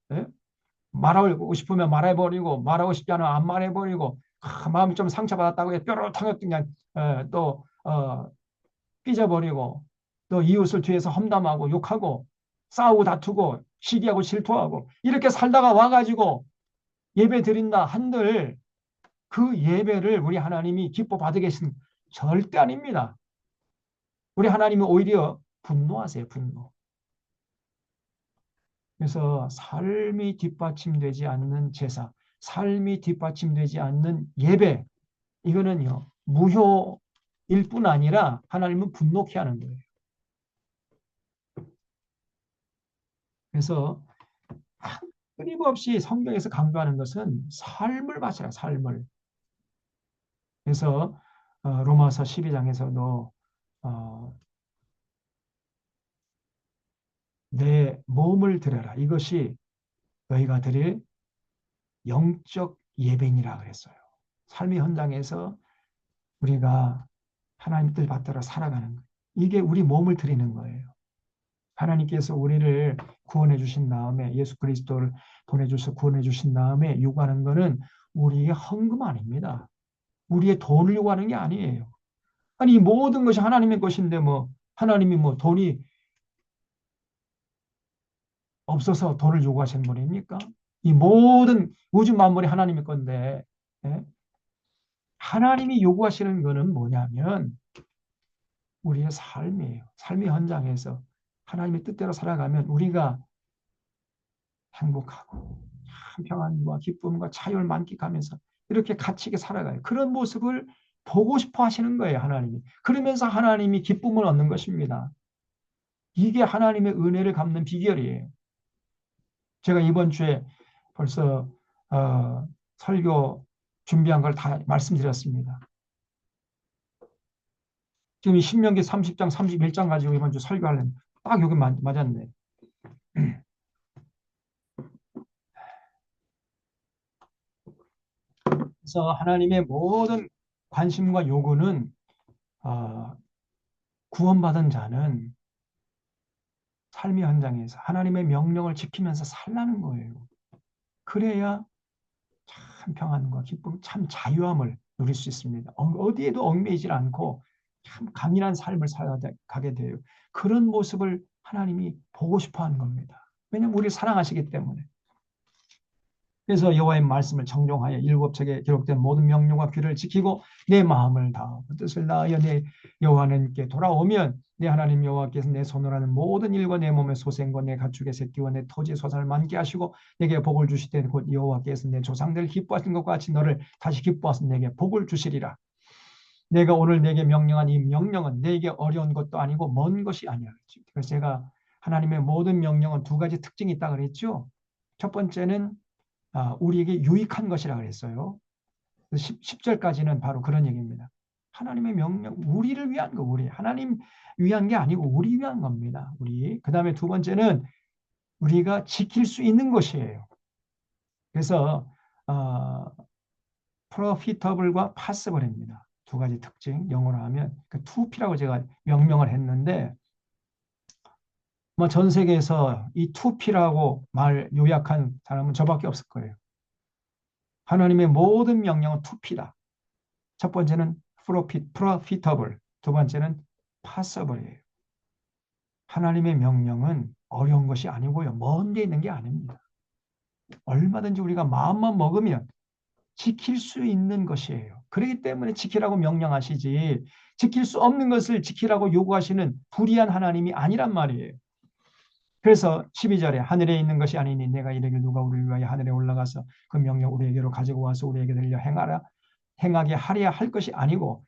말하고 싶으면 말해버리고 말하고 싶지 않으면 안 말해버리고 마음이 좀 상처받았다고 뾰루통에 그냥 또 삐져버리고 또 이웃을 뒤에서 험담하고 욕하고 싸우고 다투고 시기하고 질투하고 이렇게 살다가 와가지고 예배 드린다 한들 그 예배를 우리 하나님이 기뻐 받으 계신 절대 아닙니다. 우리 하나님이 오히려 분노하세요. 분노. 그래서 삶이 뒷받침되지 않는 제사, 삶이 뒷받침되지 않는 예배, 이거는요, 무효일 뿐 아니라 하나님은 분노케 하는 거예요. 그래서 끊임없이 성경에서 강조하는 것은 삶을 바쳐라, 삶을. 그래서 로마서 12장에서도 내 몸을 드려라. 이것이 너희가 드릴 영적 예배니라 그랬어요. 삶의 현장에서 우리가 하나님 뜻 받들어 살아가는 거예요. 이게 우리 몸을 드리는 거예요. 하나님께서 우리를 구원해 주신 다음에 예수 그리스도를 보내주셔서 구원해 주신 다음에 요구하는 것은 우리의 헌금 아닙니다. 우리의 돈을 요구하는 게 아니에요. 아니 이 모든 것이 하나님의 것인데 뭐 하나님이 뭐 돈이 없어서 돈을 요구하시는 분입니까? 이 모든 우주 만물이 하나님의 건데 하나님이 요구하시는 것은 뭐냐면 우리의 삶이에요. 삶의 현장에서 하나님의 뜻대로 살아가면 우리가 행복하고 평안과 기쁨과 자유를 만끽하면서 이렇게 가치 있게 살아가요. 그런 모습을 보고 싶어 하시는 거예요. 하나님이. 그러면서 하나님이 기쁨을 얻는 것입니다. 이게 하나님의 은혜를 갚는 비결이에요. 제가 이번 주에 벌써 설교 준비한 걸 다 말씀드렸습니다. 지금 신명기 30장, 31장 가지고 이번 주 설교하려면 딱 여기 맞았네. 그래서 하나님의 모든 관심과 요구는 구원받은 자는 삶의 현장에서 하나님의 명령을 지키면서 살라는 거예요. 그래야 참 평안과 기쁨, 참 자유함을 누릴 수 있습니다. 어디에도 얽매이질 않고 참 강인한 삶을 살아가게 돼요. 그런 모습을 하나님이 보고 싶어 하는 겁니다. 왜냐하면 우리를 사랑하시기 때문에. 그래서 여호와의 말씀을 정종하여 일곱 책에 기록된 모든 명령과 규례를 지키고 내 마음을 다하고 뜻을 다하여 내 여호와께 돌아오면 내 하나님 여호와께서 내 손으로 하는 모든 일과 내 몸의 소생과 내 가축의 새끼와 내 토지 소산을 많게 하시고 내게 복을 주시되 곧 여호와께서 내 조상들을 기뻐하신 것과 같이 너를 다시 기뻐하사 내게 복을 주시리라. 내가 오늘 내게 명령한 이 명령은 내게 어려운 것도 아니고 먼 것이 아니라. 그래서 제가 하나님의 모든 명령은 두 가지 특징이 있다 그랬죠. 첫 번째는 우리에게 유익한 것이라 그랬어요. 10절까지는 바로 그런 얘기입니다. 하나님의 명령, 우리를 위한 거, 우리. 하나님 위한 게 아니고 우리 위한 겁니다. 우리. 그 다음에 두 번째는 우리가 지킬 수 있는 것이에요. 그래서 profitable과 passable입니다. 두 가지 특징, 영어로 하면 그 2P라고 제가 명명을 했는데 전 세계에서 이 2P라고 말 요약한 사람은 저밖에 없을 거예요. 하나님의 모든 명령은 2P다. 첫 번째는 profitable, 두 번째는 passable이에요. 하나님의 명령은 어려운 것이 아니고요. 먼 데 있는 게 아닙니다. 얼마든지 우리가 마음만 먹으면 지킬 수 있는 것이에요. 그렇기 때문에 지키라고 명령하시지 지킬 수 없는 것을 지키라고 요구하시는 불의한 하나님이 아니란 말이에요. 그래서 12절에 하늘에 있는 것이 아니니 내가 이르기를 누가 우리를 위하여 하늘에 올라가서 그 명령 우리에게로 가지고 와서 우리에게 들려 행하게 하려 할 것이 아니고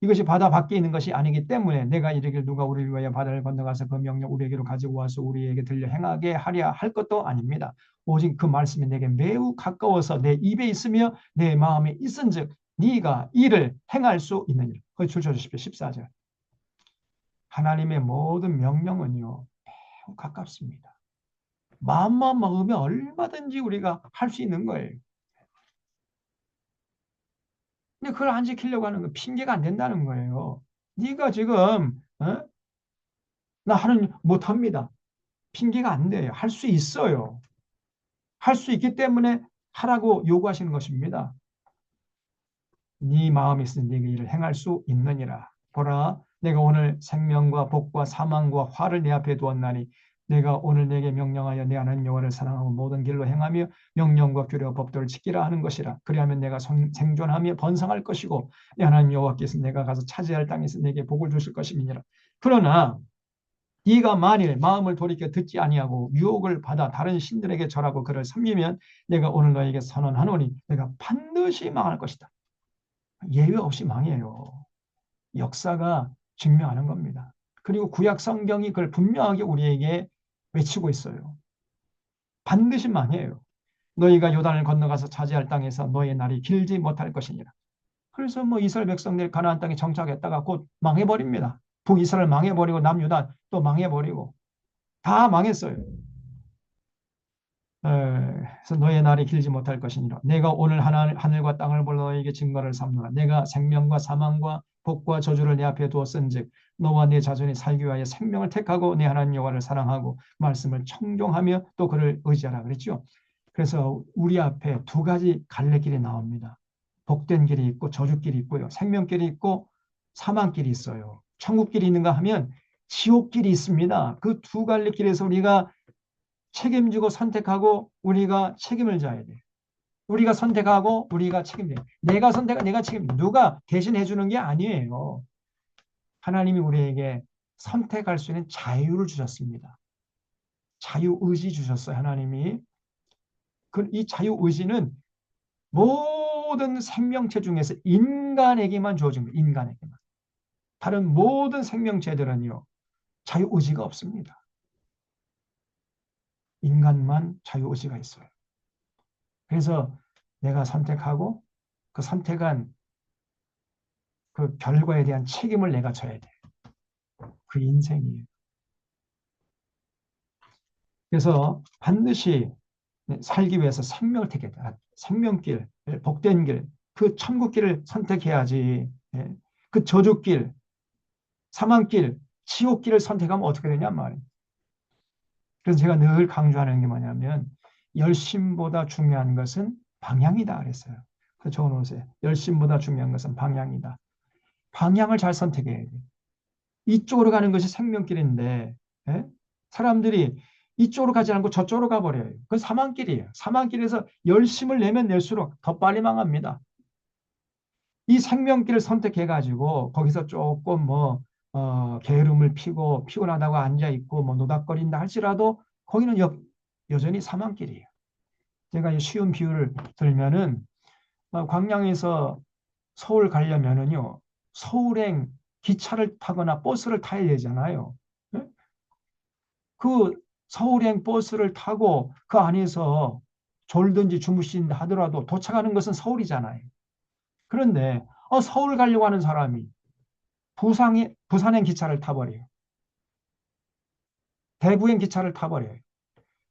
이것이 바다 밖에 있는 것이 아니기 때문에 내가 이르기를 누가 우리를 위하여 바다를 건너가서 그 명령 우리에게로 가지고 와서 우리에게 들려 행하게 하려 할 것도 아닙니다. 오직 그 말씀이 내게 매우 가까워서 내 입에 있으며 내 마음에 있은즉 네가 이를 행할 수 있느니라. 거기 줄 쳐주십시오. 14절. 하나님의 모든 명령은요 매우 가깝습니다. 마음만 먹으면 얼마든지 우리가 할 수 있는 거예요. 근데 그걸 안 지키려고 하는 건 핑계가 안 된다는 거예요. 네가 지금 나 하는 못합니다. 핑계가 안 돼요. 할 수 있어요. 할 수 있기 때문에 하라고 요구하시는 것입니다. 네 마음이 있으니 네가 이를 행할 수 있느니라. 보라, 내가 오늘 생명과 복과 사망과 화를 내 앞에 두었나니 내가 오늘 내게 명령하여 내 하나님 여호와를 사랑하고 모든 길로 행하며 명령과 규례와 법도를 지키라 하는 것이라. 그리하면 내가 생존하며 번성할 것이고 내 하나님 여호와께서 내가 가서 차지할 땅에서 내게 복을 주실 것임이니라. 그러나 네가 만일 마음을 돌이켜 듣지 아니하고 유혹을 받아 다른 신들에게 절하고 그를 섬기면 내가 오늘 너에게 선언하노니 내가 반드시 망할 것이다. 예외 없이 망해요. 역사가 증명하는 겁니다. 그리고 구약 성경이 그걸 분명하게 우리에게 외치고 있어요. 반드시 망해요. 너희가 요단을 건너가서 차지할 땅에서 너의 날이 길지 못할 것이니라. 그래서 이스라엘 백성들이 가나안 땅에 정착했다가 곧 망해버립니다. 북이스라엘 망해버리고 남유다 또 망해버리고 다 망했어요. 그래서 너의 날이 길지 못할 것이니라. 내가 오늘 하늘과 땅을 보러 너에게 증거를 삼노라. 내가 생명과 사망과 복과 저주를 내 앞에 두었은즉 너와 내 자손이 살기 위하여 생명을 택하고 내 하나님 여호와를 사랑하고 말씀을 청종하며 또 그를 의지하라 그랬죠. 그래서 우리 앞에 두 가지 갈래길이 나옵니다. 복된 길이 있고 저주길이 있고요. 생명길이 있고 사망길이 있어요. 천국길이 있는가 하면 지옥길이 있습니다. 그 두 갈래 길에서 우리가 책임지고 선택하고 우리가 책임을 져야 돼. 우리가 선택하고 우리가 책임져야 돼. 내가 선택하고 내가 책임져. 누가 대신해 주는 게 아니에요. 하나님이 우리에게 선택할 수 있는 자유를 주셨습니다. 자유의지 주셨어요. 하나님이. 이 자유의지는 모든 생명체 중에서 인간에게만 주어진 거예요. 인간에게만. 다른 모든 생명체들은요. 자유의지가 없습니다. 인간만 자유의지가 있어요. 그래서 내가 선택하고 그 선택한 그 결과에 대한 책임을 내가 져야 돼. 그 인생이에요. 그래서 반드시 살기 위해서 생명을 택해야 돼. 생명길, 복된 길, 그 천국길을 선택해야지. 예. 그 저주길, 사망길, 지옥길을 선택하면 어떻게 되냐 말이에요. 그래서 제가 늘 강조하는 게 뭐냐면 열심보다 중요한 것은 방향이다 그랬어요. 그 적어놓으세요. 열심보다 중요한 것은 방향이다. 방향을 잘 선택해야 돼. 이쪽으로 가는 것이 생명길인데 예? 사람들이 이쪽으로 가지 않고 저쪽으로 가버려요. 그건 사망길이에요. 사망길에서 열심을 내면 낼수록 더 빨리 망합니다. 이 생명길을 선택해가지고 거기서 조금 뭐 게으름을 피고 피곤하다고 앉아있고 뭐 노닥거린다 할지라도 거기는 여전히 사망길이에요. 제가 쉬운 비유를 들면은 광양에서 서울 가려면은요 서울행 기차를 타거나 버스를 타야 되잖아요. 네? 그 서울행 버스를 타고 그 안에서 졸든지 주무신다 하더라도 도착하는 것은 서울이잖아요. 그런데 서울 가려고 하는 사람이 부산행 기차를 타버려요. 대구행 기차를 타버려요.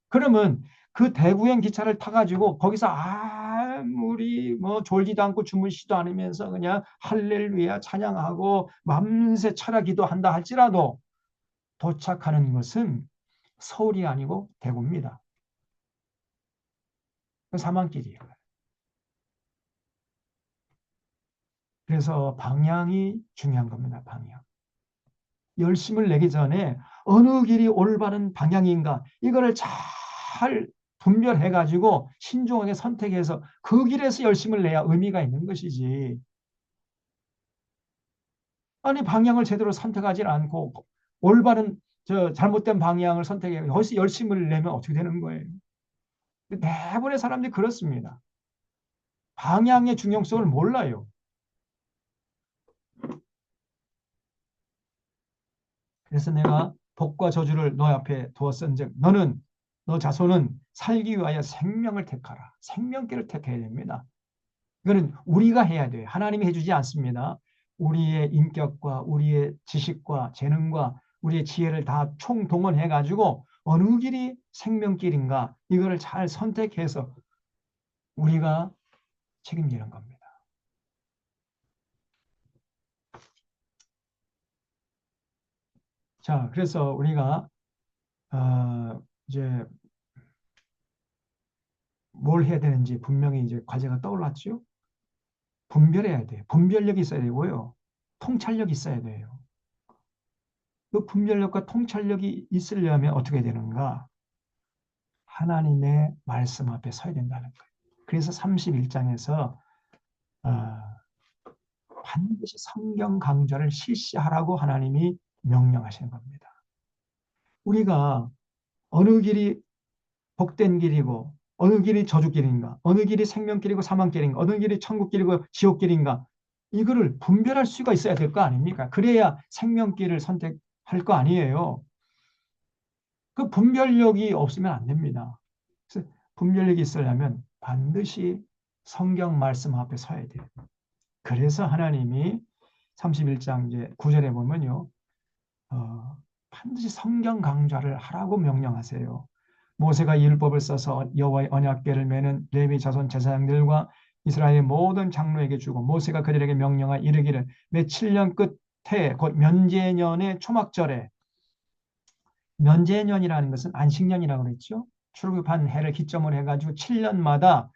그러면 그 대구행 기차를 타가지고 거기서 아무리 뭐 졸지도 않고 주무시지도 않으면서 그냥 할렐루야 찬양하고 밤새 철야 기도한다 할지라도 도착하는 것은 서울이 아니고 대구입니다. 그 사망길이에요. 그래서 방향이 중요한 겁니다. 방향. 열심을 내기 전에 어느 길이 올바른 방향인가 이거를 잘 분별해 가지고 신중하게 선택해서 그 길에서 열심을 내야 의미가 있는 것이지. 아니 방향을 제대로 선택하지 않고 올바른 잘못된 방향을 선택해 거기서 열심을 내면 어떻게 되는 거예요? 대부분의 사람들이 그렇습니다. 방향의 중요성을 몰라요. 그래서 내가 복과 저주를 너 앞에 두었은즉 너 자손은 살기 위하여 생명을 택하라. 생명길을 택해야 됩니다. 이거는 우리가 해야 돼요. 하나님이 해주지 않습니다. 우리의 인격과 우리의 지식과 재능과 우리의 지혜를 다 총동원해 가지고 어느 길이 생명길인가 이거를 잘 선택해서 우리가 책임지는 겁니다. 자, 그래서 우리가 이제 뭘 해야 되는지 분명히 이제 과제가 떠올랐죠. 분별해야 돼요. 분별력이 있어야 되고요. 통찰력이 있어야 돼요. 그 분별력과 통찰력이 있으려면 어떻게 되는가? 하나님의 말씀 앞에 서야 된다는 거예요. 그래서 31장에서 반드시 성경 강좌를 실시하라고 하나님이 명령하시는 겁니다. 우리가 어느 길이 복된 길이고 어느 길이 저주길인가 어느 길이 생명길이고 사망길인가 어느 길이 천국길이고 지옥길인가 이거를 분별할 수가 있어야 될 거 아닙니까? 그래야 생명길을 선택할 거 아니에요. 그 분별력이 없으면 안 됩니다. 그래서 분별력이 있으려면 반드시 성경 말씀 앞에 서야 돼요. 그래서 하나님이 31장 이제 9절에 보면요. 반드시 성경 강좌를 하라고 명령하세요. 모세가 이 율법을 써서 여호와의 언약궤를 매는 레위 자손 제사장들과 이스라엘의 모든 장로에게 주고 모세가 그들에게 명령하 이르기를 매 7년 끝에 곧 면제년의 초막절에 면제년이라는 것은 안식년이라고 그랬죠. 출급한 해를 기점으로 해가지고 7년마다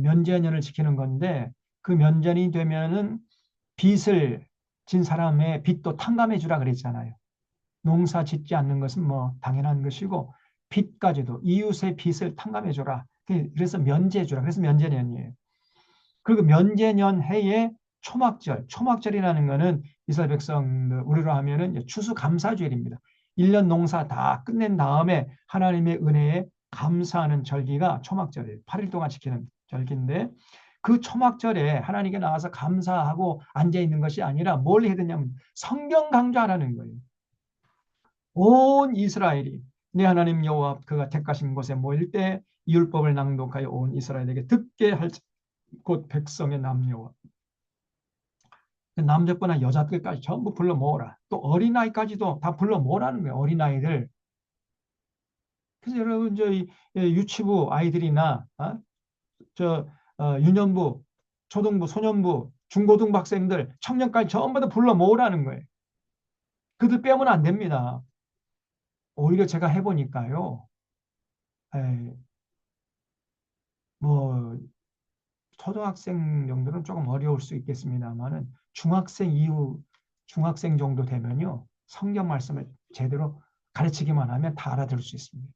면제년을 지키는 건데 그 면전이 되면은 빚을 진 사람의 빚도 탕감해 주라 그랬잖아요. 농사 짓지 않는 것은 뭐 당연한 것이고 빚까지도 이웃의 빚을 탕감해 줘라. 그래서 면제해 주라. 그래서 면제년이에요. 그리고 면제년 해에 초막절. 초막절이라는 것은 이스라엘 백성 우리로 하면은 추수감사주일입니다. 1년 농사 다 끝낸 다음에 하나님의 은혜에 감사하는 절기가 초막절이에요. 8일 동안 지키는 절기인데 그 초막절에 하나님께 나와서 감사하고 앉아 있는 것이 아니라 뭘 해야 되냐면 성경 강좌하라는 거예요. 온 이스라엘이 내 하나님 여호와 그가 택하신 곳에 모일 때 이 율법을 낭독하여 온 이스라엘에게 듣게 할 곧 백성의 남녀와 그 남자뿐만 여자들까지 전부 불러 모으라. 또 어린아이까지도 다 불러 모으라는 거예요. 어린아이들. 그래서 여러분 저희 유치부 아이들이나 저 유년부, 초등부, 소년부, 중고등부 학생들, 청년까지 전부 다 불러 모으라는 거예요. 그들 빼면 안 됩니다. 오히려 제가 해보니까요. 에이, 뭐 초등학생 정도는 조금 어려울 수 있겠습니다만은 중학생 이후 중학생 정도 되면요. 성경 말씀을 제대로 가르치기만 하면 다 알아들을 수 있습니다.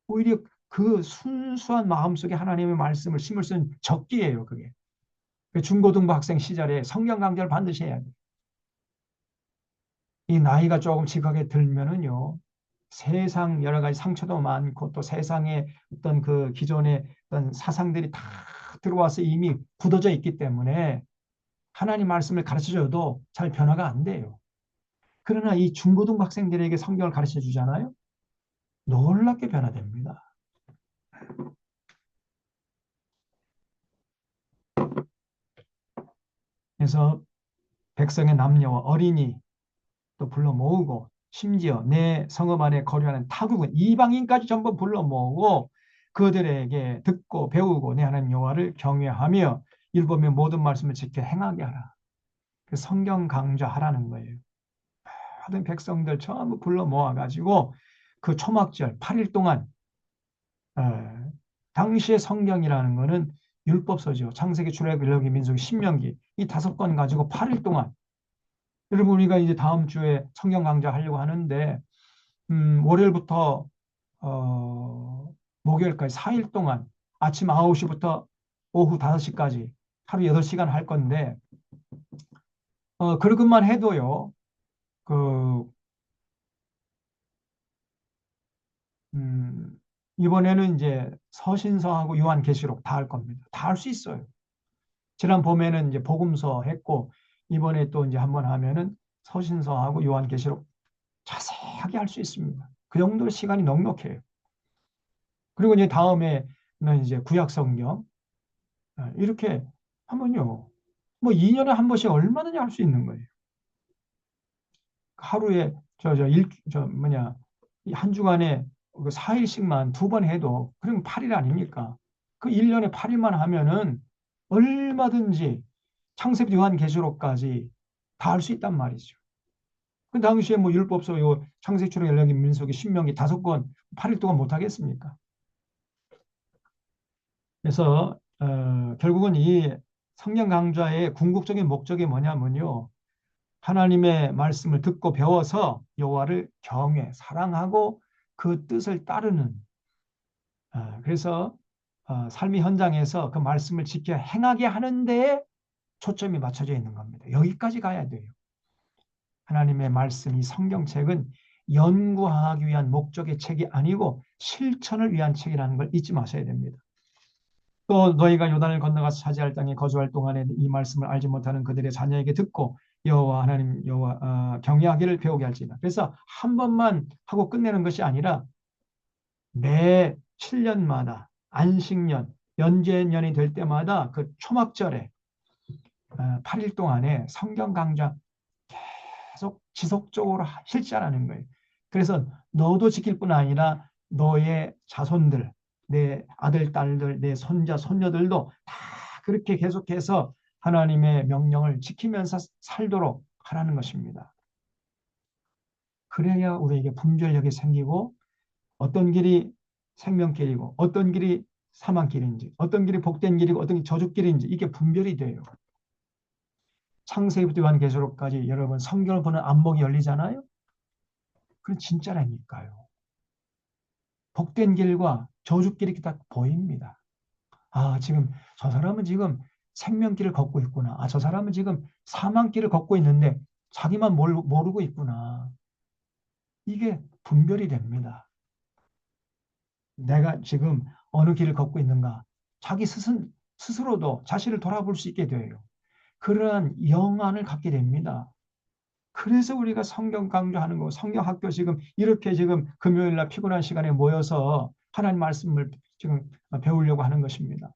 오히려 그 순수한 마음속에 하나님의 말씀을 심을 수 있는 적기예요, 그게. 그 중고등부 학생 시절에 성경 강좌를 반드시 해야 돼요. 이 나이가 조금 지각에 들면은요, 세상 여러 가지 상처도 많고 또 세상의 어떤 그 기존의 어떤 사상들이 다 들어와서 이미 굳어져 있기 때문에 하나님 말씀을 가르쳐 줘도 잘 변화가 안 돼요. 그러나 이 중고등부 학생들에게 성경을 가르쳐 주잖아요. 놀랍게 변화됩니다. 그래서 백성의 남녀와 어린이 또 불러 모으고 심지어 내 성읍 안에 거류하는 타국은 이방인까지 전부 불러 모으고 그들에게 듣고 배우고 내 하나님 여호와를 경외하며 율법의 모든 말씀을 지켜 행하게 하라. 그 성경 강조하라는 거예요. 하던 백성들 전부 불러 모아가지고 그 초막절 8일 동안 당시의 성경이라는 거는 율법서죠. 창세기, 출애굽기, 민수기, 신명기 이 5권 가지고 8일 동안 여러분 우리가 이제 다음 주에 성경 강좌 하려고 하는데 월요일부터 어, 목요일까지 4일 동안 아침 9시부터 오후 5시까지 하루 8시간 할 건데 그러기만 해도요. 그 이번에는 이제 서신서하고 요한계시록 다 할 겁니다. 다 할 수 있어요. 지난 봄에는 이제 복음서 했고 이번에 또 이제 한번 하면은 서신서하고 요한계시록 자세하게 할 수 있습니다. 그 정도로 시간이 넉넉해요. 그리고 이제 다음에는 이제 구약 성경 이렇게 하면요. 뭐 2년에 한 번씩 얼마든지 할 수 있는 거예요. 하루에 저 뭐냐 한 주간에 그 4일씩만 2번 해도 그러면 8일 아닙니까? 그 1년에 8일만 하면은 얼마든지 창세기 요한계시록까지 다 할 수 있단 말이죠. 그 당시에 뭐 율법서 요 창세기 출애굽기 민수기 신명기 5권 8일 동안 못 하겠습니까? 그래서 결국은 이 성경 강좌의 궁극적인 목적이 뭐냐면요. 하나님의 말씀을 듣고 배워서 여호와를 경외, 사랑하고 그 뜻을 따르는 그래서 삶의 현장에서 그 말씀을 지켜 행하게 하는 데에 초점이 맞춰져 있는 겁니다. 여기까지 가야 돼요. 하나님의 말씀, 이 성경책은 연구하기 위한 목적의 책이 아니고 실천을 위한 책이라는 걸 잊지 마셔야 됩니다. 또 너희가 요단을 건너가서 차지할 땅에 거주할 동안에 이 말씀을 알지 못하는 그들의 자녀에게 듣고 여호와 하나님 여호와 경외하기를 배우게 할지니라. 그래서 한 번만 하고 끝내는 것이 아니라 매 7년마다 안식년, 연제년이 될 때마다 그 초막절에 8일 동안에 성경 강좌 계속 지속적으로 실시하라는 거예요. 그래서 너도 지킬 뿐 아니라 너의 자손들, 내 아들, 딸들, 내 손자, 손녀들도 다 그렇게 계속해서 하나님의 명령을 지키면서 살도록 하라는 것입니다. 그래야 우리에게 분별력이 생기고 어떤 길이 생명길이고 어떤 길이 사망길인지 어떤 길이 복된 길이고 어떤 길이 저주길인지 이게 분별이 돼요. 창세기부터 요한계시록까지 여러분 성경을 보는 안목이 열리잖아요. 그건 진짜라니까요. 복된 길과 저주길이 딱 보입니다. 아, 지금 저 사람은 지금 생명길을 걷고 있구나. 아, 저 사람은 지금 사망길을 걷고 있는데 자기만 모르고 있구나. 이게 분별이 됩니다. 내가 지금 어느 길을 걷고 있는가. 자기 스스로도 자신을 돌아볼 수 있게 돼요. 그러한 영안을 갖게 됩니다. 그래서 우리가 성경 강조하는 거, 성경 학교 지금 이렇게 지금 금요일 날 피곤한 시간에 모여서 하나님 말씀을 지금 배우려고 하는 것입니다.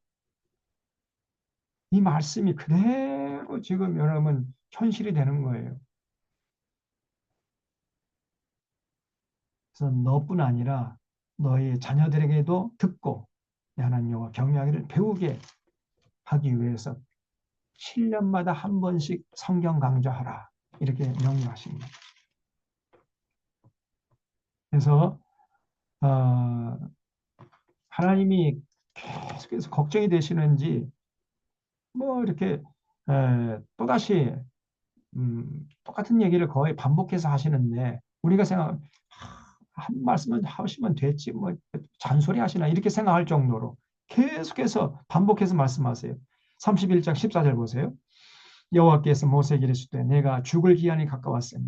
이 말씀이 그대로 지금 여러분 현실이 되는 거예요. 그래서 너뿐 아니라 너희 자녀들에게도 듣고 하나님 여호와 경외하기를 배우게 하기 위해서 7년마다 한 번씩 성경 강좌하라. 이렇게 명령하십니다. 그래서 어, 하나님이 계속해서 걱정이 되시는지 뭐 이렇게 또다시 똑같은 얘기를 거의 반복해서 하시는데 우리가 생각 한 말씀은 하시면 됐지 뭐 잔소리 하시나 이렇게 생각할 정도로 계속해서 반복해서 말씀하세요. 31장 14절 보세요. 여호와께서 모세에게 이르시되 내가 죽을 기한이 가까웠으니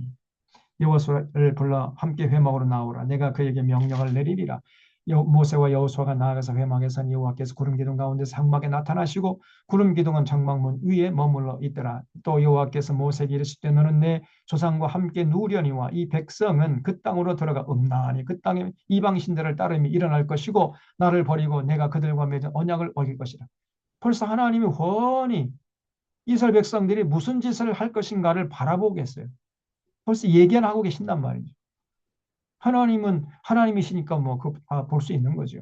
여호수아를 불러 함께 회막으로 나오라. 내가 그에게 명령을 내리리라. 모세와 여호수아가 나아가서 회막에 선 여호와께서 구름 기둥 가운데 장막에 나타나시고 구름 기둥은 장막문 위에 머물러 있더라. 또 여호와께서 모세에게 이르시되 너는 내 조상과 함께 누우려니와 이 백성은 그 땅으로 들어가 없나니 그 땅에 이방 신들을 따름이 일어날 것이고 나를 버리고 내가 그들과 맺은 언약을 어길 것이라. 벌써 하나님이 훤히 이스라엘 백성들이 무슨 짓을 할 것인가를 바라보고 계세요. 벌써 예견 하고 계신단 말이죠. 하나님은 하나님이시니까 뭐 볼 수 있는 거죠.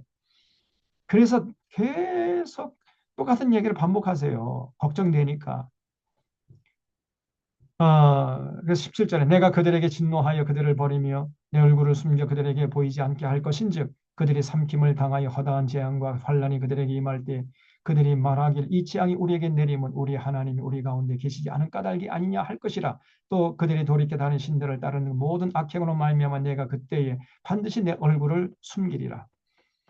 그래서 계속 똑같은 얘기를 반복하세요. 걱정되니까. 그래서 17절에 내가 그들에게 진노하여 그들을 버리며 내 얼굴을 숨겨 그들에게 보이지 않게 할 것인즉 그들이 삼킴을 당하여 허다한 재앙과 환란이 그들에게 임할 때 그들이 말하길 이 재앙이 우리에게 내리면 우리 하나님이 우리 가운데 계시지 않은 까닭이 아니냐 할 것이라. 또 그들이 돌이켜 다른 신들을 따르는 모든 악행으로 말미암아 내가 그때에 반드시 내 얼굴을 숨기리라.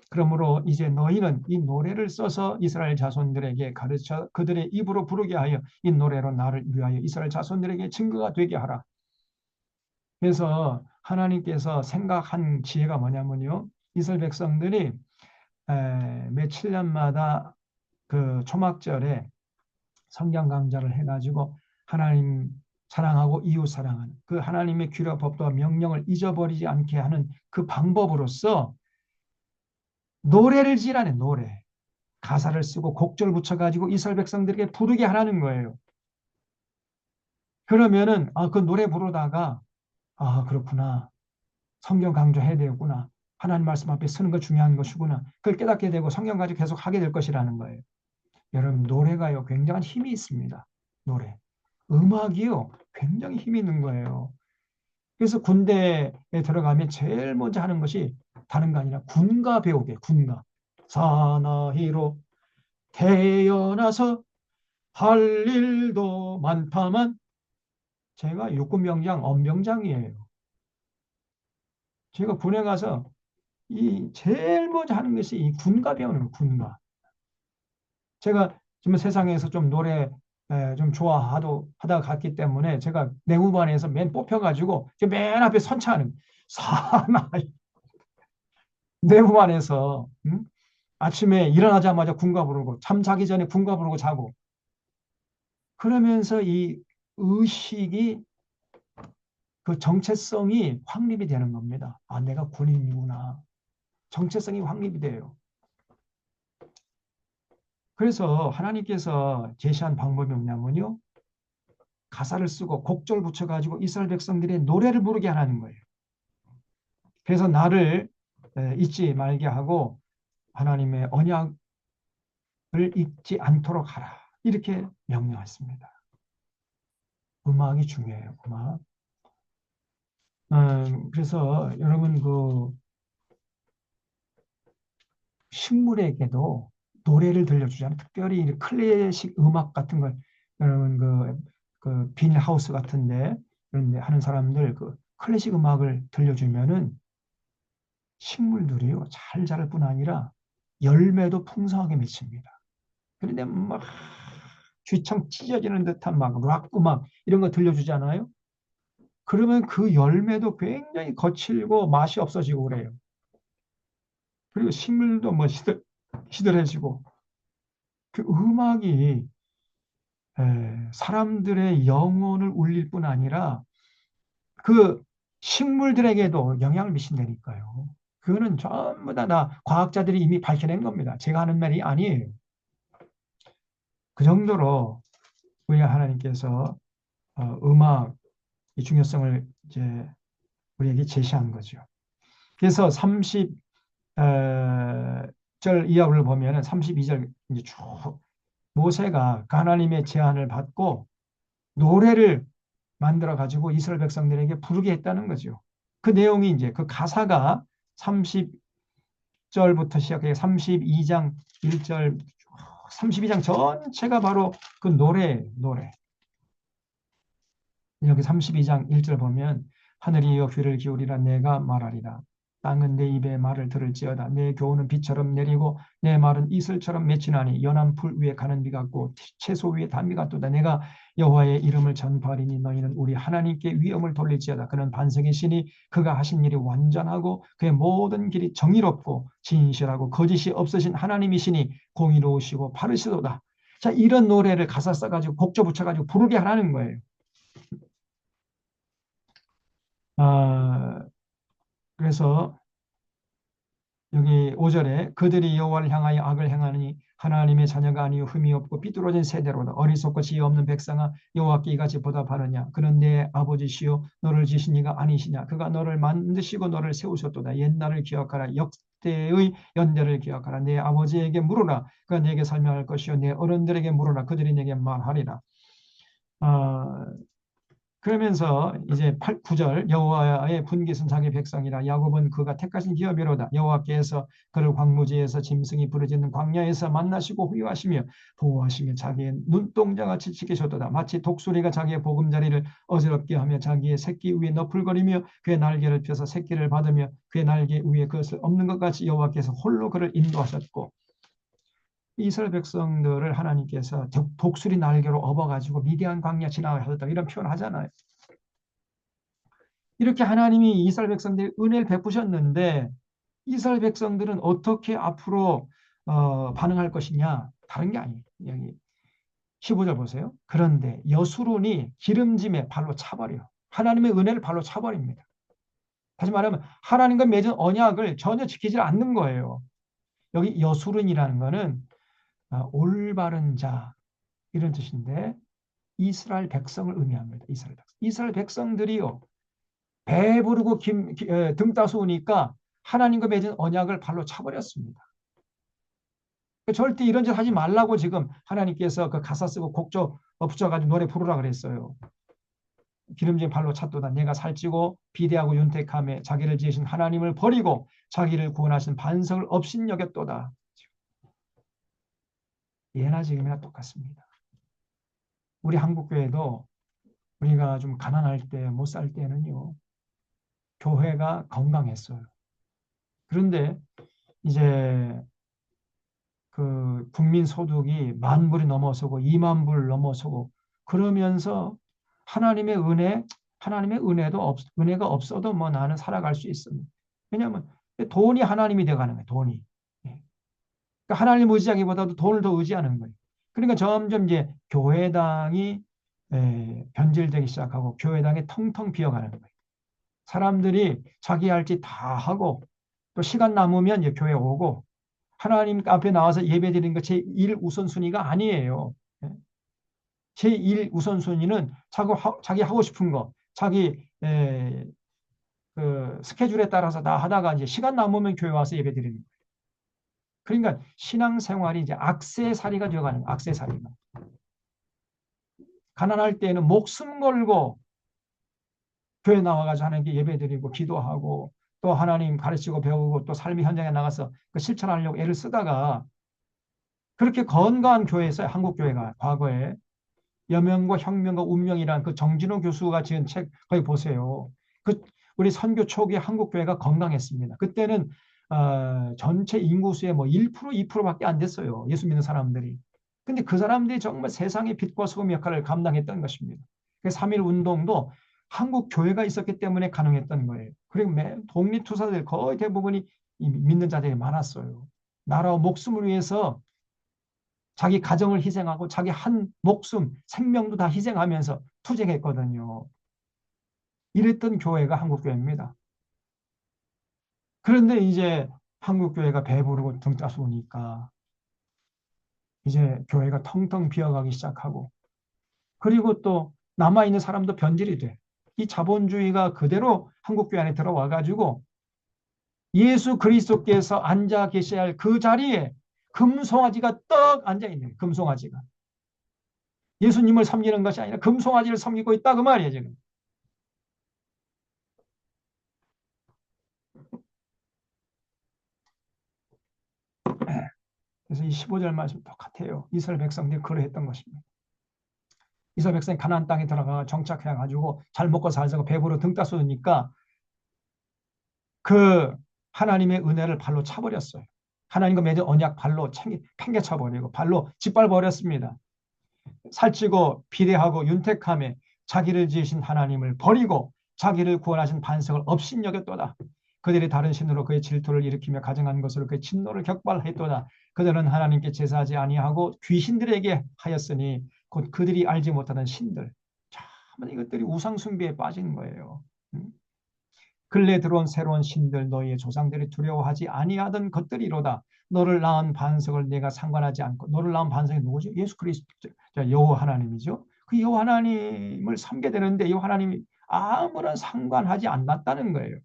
그러므로 이제 너희는 이 노래를 써서 이스라엘 자손들에게 가르쳐 그들의 입으로 부르게 하여 이 노래로 나를 위하여 이스라엘 자손들에게 증거가 되게 하라. 그래서 하나님께서 생각한 지혜가 뭐냐면요. 이스라엘 백성들이 매 7년마다 그 초막절에 성경 강좌를 해가지고 하나님 사랑하고 이웃 사랑하는 그 하나님의 규례 법도와 명령을 잊어버리지 않게 하는 그 방법으로서 노래를 지라는 노래. 가사를 쓰고 곡절 붙여가지고 이스라엘 백성들에게 부르게 하라는 거예요. 그러면은 그 노래 부르다가 그렇구나. 성경 강조해야 되겠구나. 하나님 말씀 앞에 서는 거 중요한 것이구나. 그걸 깨닫게 되고 성경 가지고 계속 하게 될 것이라는 거예요. 여러분 노래가요 굉장한 힘이 있습니다. 노래. 음악이요 굉장히 힘이 있는 거예요. 그래서 군대에 들어가면 제일 먼저 하는 것이 다른 거 아니라 군가 배우게 군가. 사나이로 태어나서 할 일도 많다만 제가 육군병장 엄병장이에요. 제가 군에 가서 이 제일 먼저 하는 것이 이 군가 배우는 거예요. 군가. 제가 지금 세상에서 좀 노래 좀 좋아하다가 갔기 때문에 제가 내무반에서 맨 뽑혀가지고 맨 앞에 선차하는 사나이 내무반에서 아침에 일어나자마자 군가 부르고 잠 자기 전에 군가 부르고 자고 그러면서 이 의식이 그 정체성이 확립이 되는 겁니다. 내가 군인이구나. 정체성이 확립이 돼요. 그래서 하나님께서 제시한 방법이 뭐냐면요. 가사를 쓰고 곡절 붙여가지고 이스라엘 백성들의 노래를 부르게 하는 거예요. 그래서 나를 잊지 말게 하고 하나님의 언약을 잊지 않도록 하라. 이렇게 명령했습니다. 음악이 중요해요. 음악. 그래서 여러분 그 식물에게도 노래를 들려주잖아요. 특별히 클래식 음악 같은 걸 여러분 그 비닐하우스 같은데 그런데 하는 사람들 그 클래식 음악을 들려주면은 식물들이요 잘 자랄 뿐 아니라 열매도 풍성하게 맺힙니다. 그런데 막 쥐창 찢어지는 듯한 막 락 음악 이런 거 들려주잖아요. 그러면 그 열매도 굉장히 거칠고 맛이 없어지고 그래요. 그리고 식물도 뭐 시들해지고 그 음악이 사람들의 영혼을 울릴 뿐 아니라 그 식물들에게도 영향을 미친다니까요. 그거는 전부 다 과학자들이 이미 밝혀낸 겁니다. 제가 하는 말이 아니에요. 그 정도로 우리 하나님께서 음악의 중요성을 이제 우리에게 제시한 거죠. 그래서 30절 이하를 보면은 32절 이제 쭉 모세가 하나님의 제안을 받고 노래를 만들어 가지고 이스라엘 백성들에게 부르게 했다는 거죠. 그 내용이 이제 그 가사가 30절부터 시작해 32장 1절 32장 전체가 바로 그 노래. 여기 32장 1절 보면 하늘이여 귀를 기울이라 내가 말하리라. 땅은 내 입의 말을 들을지어다. 내 교훈은 비처럼 내리고 내 말은 이슬처럼 맺히나니 연한 풀 위에 가는 비 같고 채소 위에 단비 같도다. 내가 여호와의 이름을 전파하리니 너희는 우리 하나님께 위엄을 돌릴지어다. 그는 반석의 신이 그가 하신 일이 완전하고 그의 모든 길이 정의롭고 진실하고 거짓이 없으신 하나님이시니 공의로우시고 바르시도다. 자, 이런 노래를 가사 써가지고 곡조 붙여가지고 부르게 하라는 거예요. 아, 그래서 여기 5절에 그들이 여호와를 향하여 악을 행하니 하나님의 자녀가 아니요 흠이 없고 삐뚤어진 세대로다. 어리석고 지혜 없는 백성아 여호와께 이같이 보답하느냐. 그는 내 아버지시요 너를 지신 이가 아니시냐. 그가 너를 만드시고 너를 세우셨도다. 옛날을 기억하라. 역대의 연대를 기억하라. 내 아버지에게 물으라. 그가 내게 설명할 것이요 내 어른들에게 물으라. 그들이 내게 말하리라. 아, 그러면서 이제 8, 9절 여호와의 분깃은 자기 백성이라 야곱은 그가 택하신 기업이로다. 여호와께서 그를 광무지에서 짐승이 부르짖는 광야에서 만나시고 후유하시며 보호하시며 자기의 눈동자같이 지키셨도다. 마치 독수리가 자기의 보금자리를 어지럽게 하며 자기의 새끼 위에 너풀거리며 그의 날개를 펴서 새끼를 받으며 그의 날개 위에 그것을 엎는 것 같이 여호와께서 홀로 그를 인도하셨고 이스라엘 백성들을 하나님께서 독수리 날개로 업어가지고 미디안 광야 지나가게 하셨다 이런 표현을 하잖아요. 이렇게 하나님이 이스라엘 백성들이 은혜를 베푸셨는데 이스라엘 백성들은 어떻게 앞으로 반응할 것이냐? 다른 게 아니에요. 여기 15절 보세요. 그런데 여수론이 기름짐에 발로 차버려. 하나님의 은혜를 발로 차버립니다. 다시 말하면 하나님과 맺은 언약을 전혀 지키지 않는 거예요. 여기 여수론이라는 거는 올바른 자 이런 뜻인데 이스라엘 백성을 의미합니다. 이스라엘 백성들이요. 배부르고 등 따스우니까 하나님과 맺은 언약을 발로 차버렸습니다. 절대 이런 짓 하지 말라고 지금 하나님께서 그 가사 쓰고 곡조 붙여가지고 노래 부르라 그랬어요. 기름진 발로 찼도다. 내가 살찌고 비대하고 윤택함에 자기를 지으신 하나님을 버리고 자기를 구원하신 반석을 업신여겼도다. 예나 지금이나 똑같습니다. 우리 한국교회도 우리가 좀 가난할 때, 못 살 때는요, 교회가 건강했어요. 그런데 이제 그 국민 소득이 10,000불이 넘어서고 20,000불 넘어서고 그러면서 하나님의 은혜가 없어도 뭐 나는 살아갈 수 있습니다. 왜냐하면 돈이 하나님이 되어가는 거예요. 돈이. 예. 그러니까 하나님 의지하기보다도 돈을 더 의지하는 거예요. 그러니까 점점 이제 교회당이 변질되기 시작하고 교회당이 텅텅 비어가는 거예요. 사람들이 자기 할 짓 다 하고 또 시간 남으면 이제 교회 오고 하나님 앞에 나와서 예배 드리는 것 제1 우선순위가 아니에요. 제1 우선순위는 자기 하고 싶은 거, 자기 그 스케줄에 따라서 다 하다가 이제 시간 남으면 교회 와서 예배 드리는 거예요. 그러니까 신앙생활이 이제 악세사리가 되어가는 거예요. 악세사리가. 가난할 때는 목숨 걸고 교회 나와가지고 하나님께 예배 드리고 기도하고 또 하나님 가르치고 배우고 또 삶의 현장에 나가서 그 실천하려고 애를 쓰다가 그렇게 건강한 교회에서 한국 교회가 과거에 여명과 혁명과 운명이라는 그 정진호 교수가 지은 책 거기 보세요. 그 우리 선교 초기에 한국 교회가 건강했습니다. 그때는 전체 인구수의 뭐 1%, 2%밖에 안 됐어요. 예수 믿는 사람들이. 근데 그 사람들이 정말 세상의 빛과 소금 역할을 감당했던 것입니다. 그 3.1 운동도 한국 교회가 있었기 때문에 가능했던 거예요. 그리고 독립투사들 거의 대부분이 믿는 자들이 많았어요. 나라와 목숨을 위해서 자기 가정을 희생하고 자기 한 목숨, 생명도 다 희생하면서 투쟁했거든요. 이랬던 교회가 한국교회입니다. 그런데 이제 한국교회가 배부르고 등 따스우니까 이제 교회가 텅텅 비어가기 시작하고, 그리고 또 남아있는 사람도 변질이 돼. 이 자본주의가 그대로 한국교회 안에 들어와 가지고 예수 그리스도께서 앉아 계셔야 할 그 자리에 금송아지가 떡 앉아 있는, 금송아지가. 예수님을 섬기는 것이 아니라 금송아지를 섬기고 있다 그 말이에요, 지금. 그래서 이 15절 말씀 똑같아요. 이스라엘 백성들이 그러했던 것입니다. 이스라엘 백성이 가나안 땅에 들어가 정착해 가지고 잘 먹고 살자고 배부러 등 따스우니까 그 하나님의 은혜를 발로 차버렸어요. 하나님과 맺은 언약 발로 팽개쳐버리고 발로 짓밟아버렸습니다. 살찌고 비례하고 윤택함에 자기를 지으신 하나님을 버리고 자기를 구원하신 반석을 업신여겼도다. 그들이 다른 신으로 그의 질투를 일으키며 가정한 것으로 그의 진노를 격발했도다. 그들은 하나님께 제사하지 아니하고 귀신들에게 하였으니 곧 그들이 알지 못하는 신들. 참 이것들이 우상 숭배에 빠진 거예요. 근래 들어온 새로운 신들 너희의 조상들이 두려워하지 아니하던 것들이로다. 너를 낳은 반석을 내가 상관하지 않고, 너를 낳은 반석이 누구죠? 예수 그리스도, 여호와 하나님이죠. 그 여호와 하나님을 섬게 되는데 여호와 하나님이 아무런 상관하지 않았다는 거예요.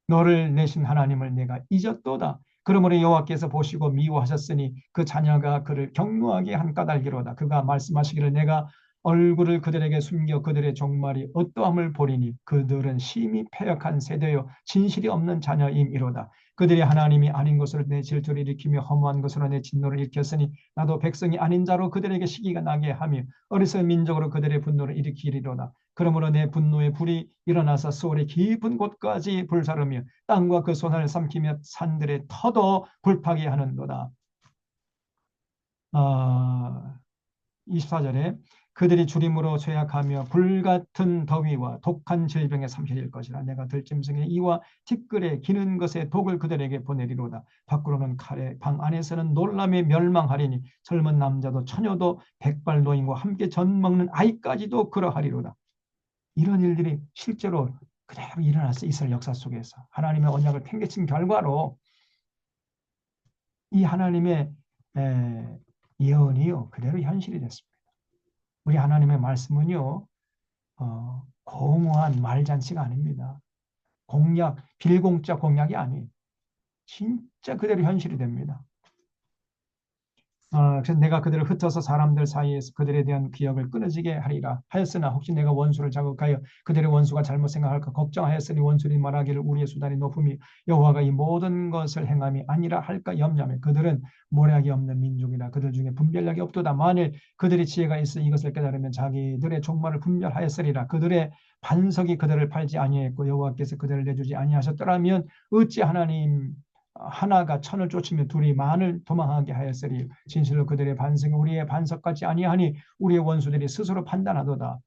너를 내신 하나님을 내가 잊었도다. 그러므로 여호와께서 보시고 미워하셨으니 그 자녀가 그를 경노하게 한 까닭이로다. 그가 말씀하시기를 내가 얼굴을 그들에게 숨겨 그들의 종말이 어떠함을 보리니 그들은 심히 패역한 세대요 진실이 없는 자녀임이로다. 그들이 하나님이 아닌 것으로 내 질투를 일으키며 허무한 것으로 내 진노를 일으켰으니 나도 백성이 아닌 자로 그들에게 시기가 나게 하며 어리석은 민족으로 그들의 분노를 일으키리로다. 그러므로 내 분노의 불이 일어나서 수월의 깊은 곳까지 불사르며 땅과 그 손을 삼키며 산들의 터도 불타게 하는도다. 24절에 그들이 주림으로 죄악하며 불같은 더위와 독한 질병에 삼켜질 것이라. 내가 들짐승의 이와 티끌에 기는 것의 독을 그들에게 보내리로다. 밖으로는 칼에 방 안에서는 놀람에 멸망하리니 젊은 남자도 처녀도 백발 노인과 함께 젖 먹는 아이까지도 그러하리로다. 이런 일들이 실제로 그대로 일어났어요. 이스라엘 역사 속에서. 하나님의 언약을 팽개친 결과로 이 하나님의 예언이요 그대로 현실이 됐습니다. 우리 하나님의 말씀은요 공허한 말잔치가 아닙니다. 공약, 빌공짜 공약이 아니에요. 진짜 그대로 현실이 됩니다. 그래서 내가 그들을 흩어서 사람들 사이에서 그들에 대한 기억을 끊어지게 하리라 하였으나 혹시 내가 원수를 자극하여 그들의 원수가 잘못 생각할까 걱정하였으니 원수들이 말하기를 우리의 수단이 높음이 여호와가 이 모든 것을 행함이 아니라 할까 염려하며 그들은 모략이 없는 민족이라 그들 중에 분별력이 없도다. 만일 그들이 지혜가 있어 이것을 깨달으면 자기들의 종말을 분별하였으리라. 그들의 반석이 그들을 팔지 아니했고 여호와께서 그들을 내주지 아니하셨더라면 어찌 하나님 하나가 천을 쫓으며 둘이 만을 도망하게 하였으리. 진실로 그들의 반성이 우리의 반석 같지 아니하니 우리의 원수들이 스스로 판단하도다.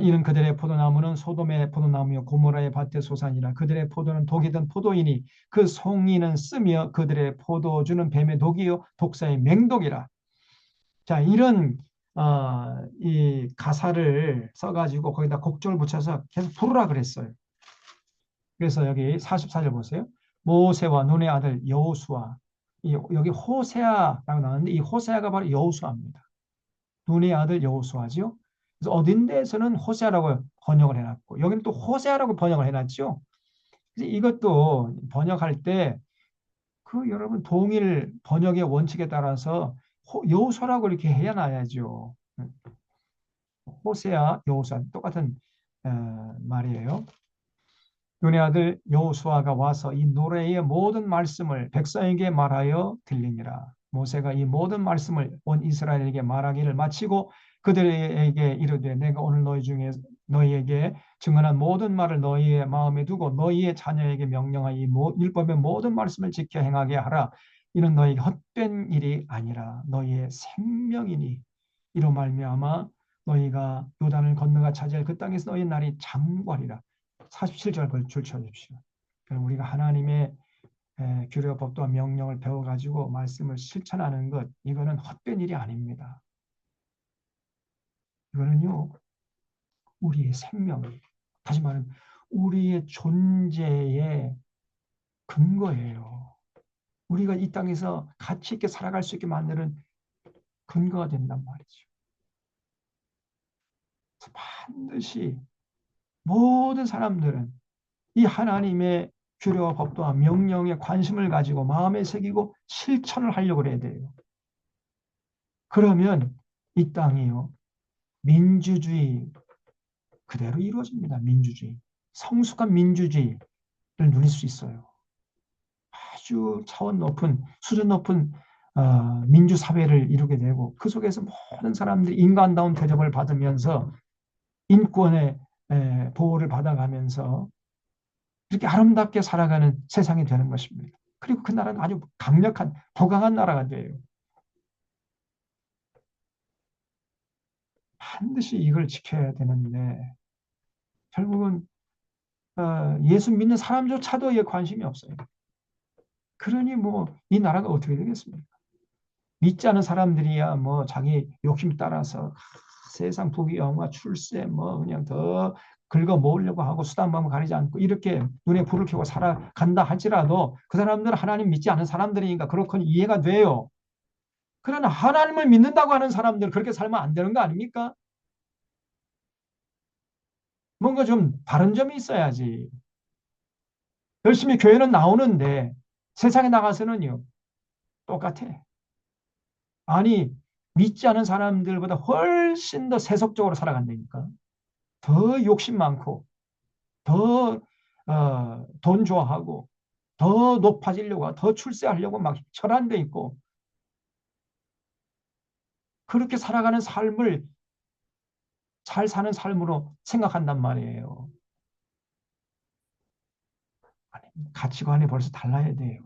이는 그들의 포도나무는 소돔의 포도나무요 고모라의 밭의 소산이라. 그들의 포도는 독이 든 포도이니 그 송이는 쓰며 그들의 포도주는 뱀의 독이요 독사의 맹독이라. 자, 이런 이 가사를 써가지고 거기다 곡조를 붙여서 계속 부르라 그랬어요. 그래서 여기 44절 보세요. 모세와 눈의 아들 여호수아. 여기 호세아라고 나왔는데 이 호세아가 바로 여호수아입니다. 눈의 아들 여호수아죠. 그래서 어딘 데에서는 호세아라고 번역을 해놨고 여기는 또 호세아라고 번역을 해놨죠. 그래서 이것도 번역할 때 그 여러분 동일 번역의 원칙에 따라서 여호수아라고 이렇게 해놔야죠. 호세아, 여호수아 똑같은 말이에요. 눈의 아들 여호수아가 와서 이 노래의 모든 말씀을 백성에게 말하여 들리니라. 모세가 이 모든 말씀을 온 이스라엘에게 말하기를 마치고 그들에게 이르되 내가 오늘 너희 중에 너희에게 증언한 모든 말을 너희의 마음에 두고 너희의 자녀에게 명령하여 이 율법의 모든 말씀을 지켜 행하게 하라. 이는 너희가 헛된 일이 아니라 너희의 생명이니 이로 말미암아 너희가 요단을 건너가 차지할 그 땅에서 너희 날이 장관이라. 47절 줄 쳐주십시오. 우리가 하나님의 규례법도와 명령을 배워가지고 말씀을 실천하는 것, 이거는 헛된 일이 아닙니다. 이거는요, 우리의 생명, 다시 말하면 우리의 존재의 근거예요. 우리가 이 땅에서 가치 있게 살아갈 수 있게 만드는 근거가 된단 말이죠. 반드시 모든 사람들은 이 하나님의 규례와 법도와 명령에 관심을 가지고 마음에 새기고 실천을 하려고 해야 돼요. 그러면 이 땅이요, 민주주의 그대로 이루어집니다. 민주주의. 성숙한 민주주의를 누릴 수 있어요. 아주 차원 높은, 수준 높은 민주사회를 이루게 되고 그 속에서 모든 사람들이 인간다운 대접을 받으면서 인권의 보호를 받아가면서 이렇게 아름답게 살아가는 세상이 되는 것입니다. 그리고 그 나라는 아주 강력한, 부강한 나라가 돼요. 반드시 이걸 지켜야 되는데 결국은 예수 믿는 사람조차도 에 관심이 없어요. 그러니 뭐 이 나라가 어떻게 되겠습니까? 믿지 않은 사람들이야 뭐 자기 욕심 따라서 세상 부귀영화 출세 뭐 그냥 더 긁어 모으려고 하고 수단방법 가리지 않고 이렇게 눈에 불을 켜고 살아간다 할지라도 그 사람들은 하나님 믿지 않은 사람들이니까 그렇거니 이해가 돼요. 그러나 하나님을 믿는다고 하는 사람들 그렇게 살면 안 되는 거 아닙니까? 뭔가 좀 다른 점이 있어야지. 열심히 교회는 나오는데 세상에 나가서는요 똑같아. 아니 믿지 않은 사람들보다 훨씬 더 세속적으로 살아간다니까. 더 욕심 많고 더 돈 좋아하고 더 높아지려고 더 출세하려고 막 혈안돼 있고 그렇게 살아가는 삶을 잘 사는 삶으로 생각한단 말이에요. 아니, 가치관이 벌써 달라야 돼요.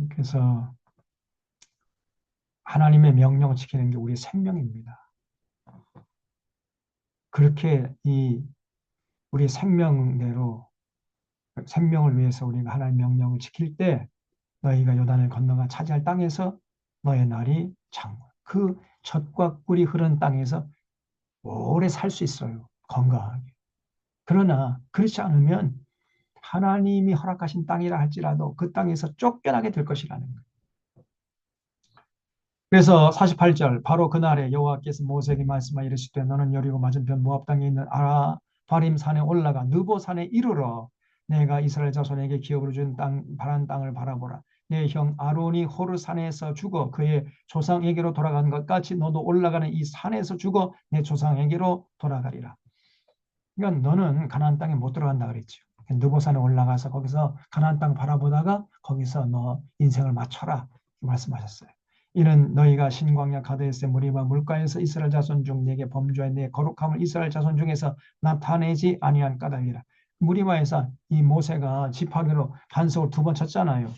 그래서 하나님의 명령을 지키는 게 우리의 생명입니다. 그렇게 이 우리의 생명대로 생명을 위해서 우리가 하나님의 명령을 지킬 때 너희가 요단을 건너가 차지할 땅에서 너의 날이 장구. 그 젖과 꿀이 흐르는 땅에서 오래 살 수 있어요. 건강하게. 그러나 그렇지 않으면 하나님이 허락하신 땅이라 할지라도 그 땅에서 쫓겨나게 될 것이라는 거예요. 그래서 48절 바로 그날에 여호와께서 모세에게 말씀하여 이르시되 너는 여리고 맞은편 모압 땅에 있는 아라 바림 산에 올라가 느보 산에 이르러 내가 이스라엘 자손에게 기업으로 준 땅 바란 땅을 바라보라. 내 형 아론이 호르 산에서 죽어 그의 조상에게로 돌아간 것 같이 너도 올라가는 이 산에서 죽어 내 조상에게로 돌아가리라. 그러니까 너는 가나안 땅에 못 들어간다 그랬죠. 느보산에 올라가서 거기서 가나안 땅 바라보다가 거기서 너 인생을 맞춰라 말씀하셨어요. 이는 너희가 신광야 가데스의 무리와 물가에서 이스라엘 자손 중 내게 범죄한 내 거룩함을 이스라엘 자손 중에서 나타내지 아니한 까닭이라. 무리마에서 이 모세가 지팡이로 반석을 2번 쳤잖아요.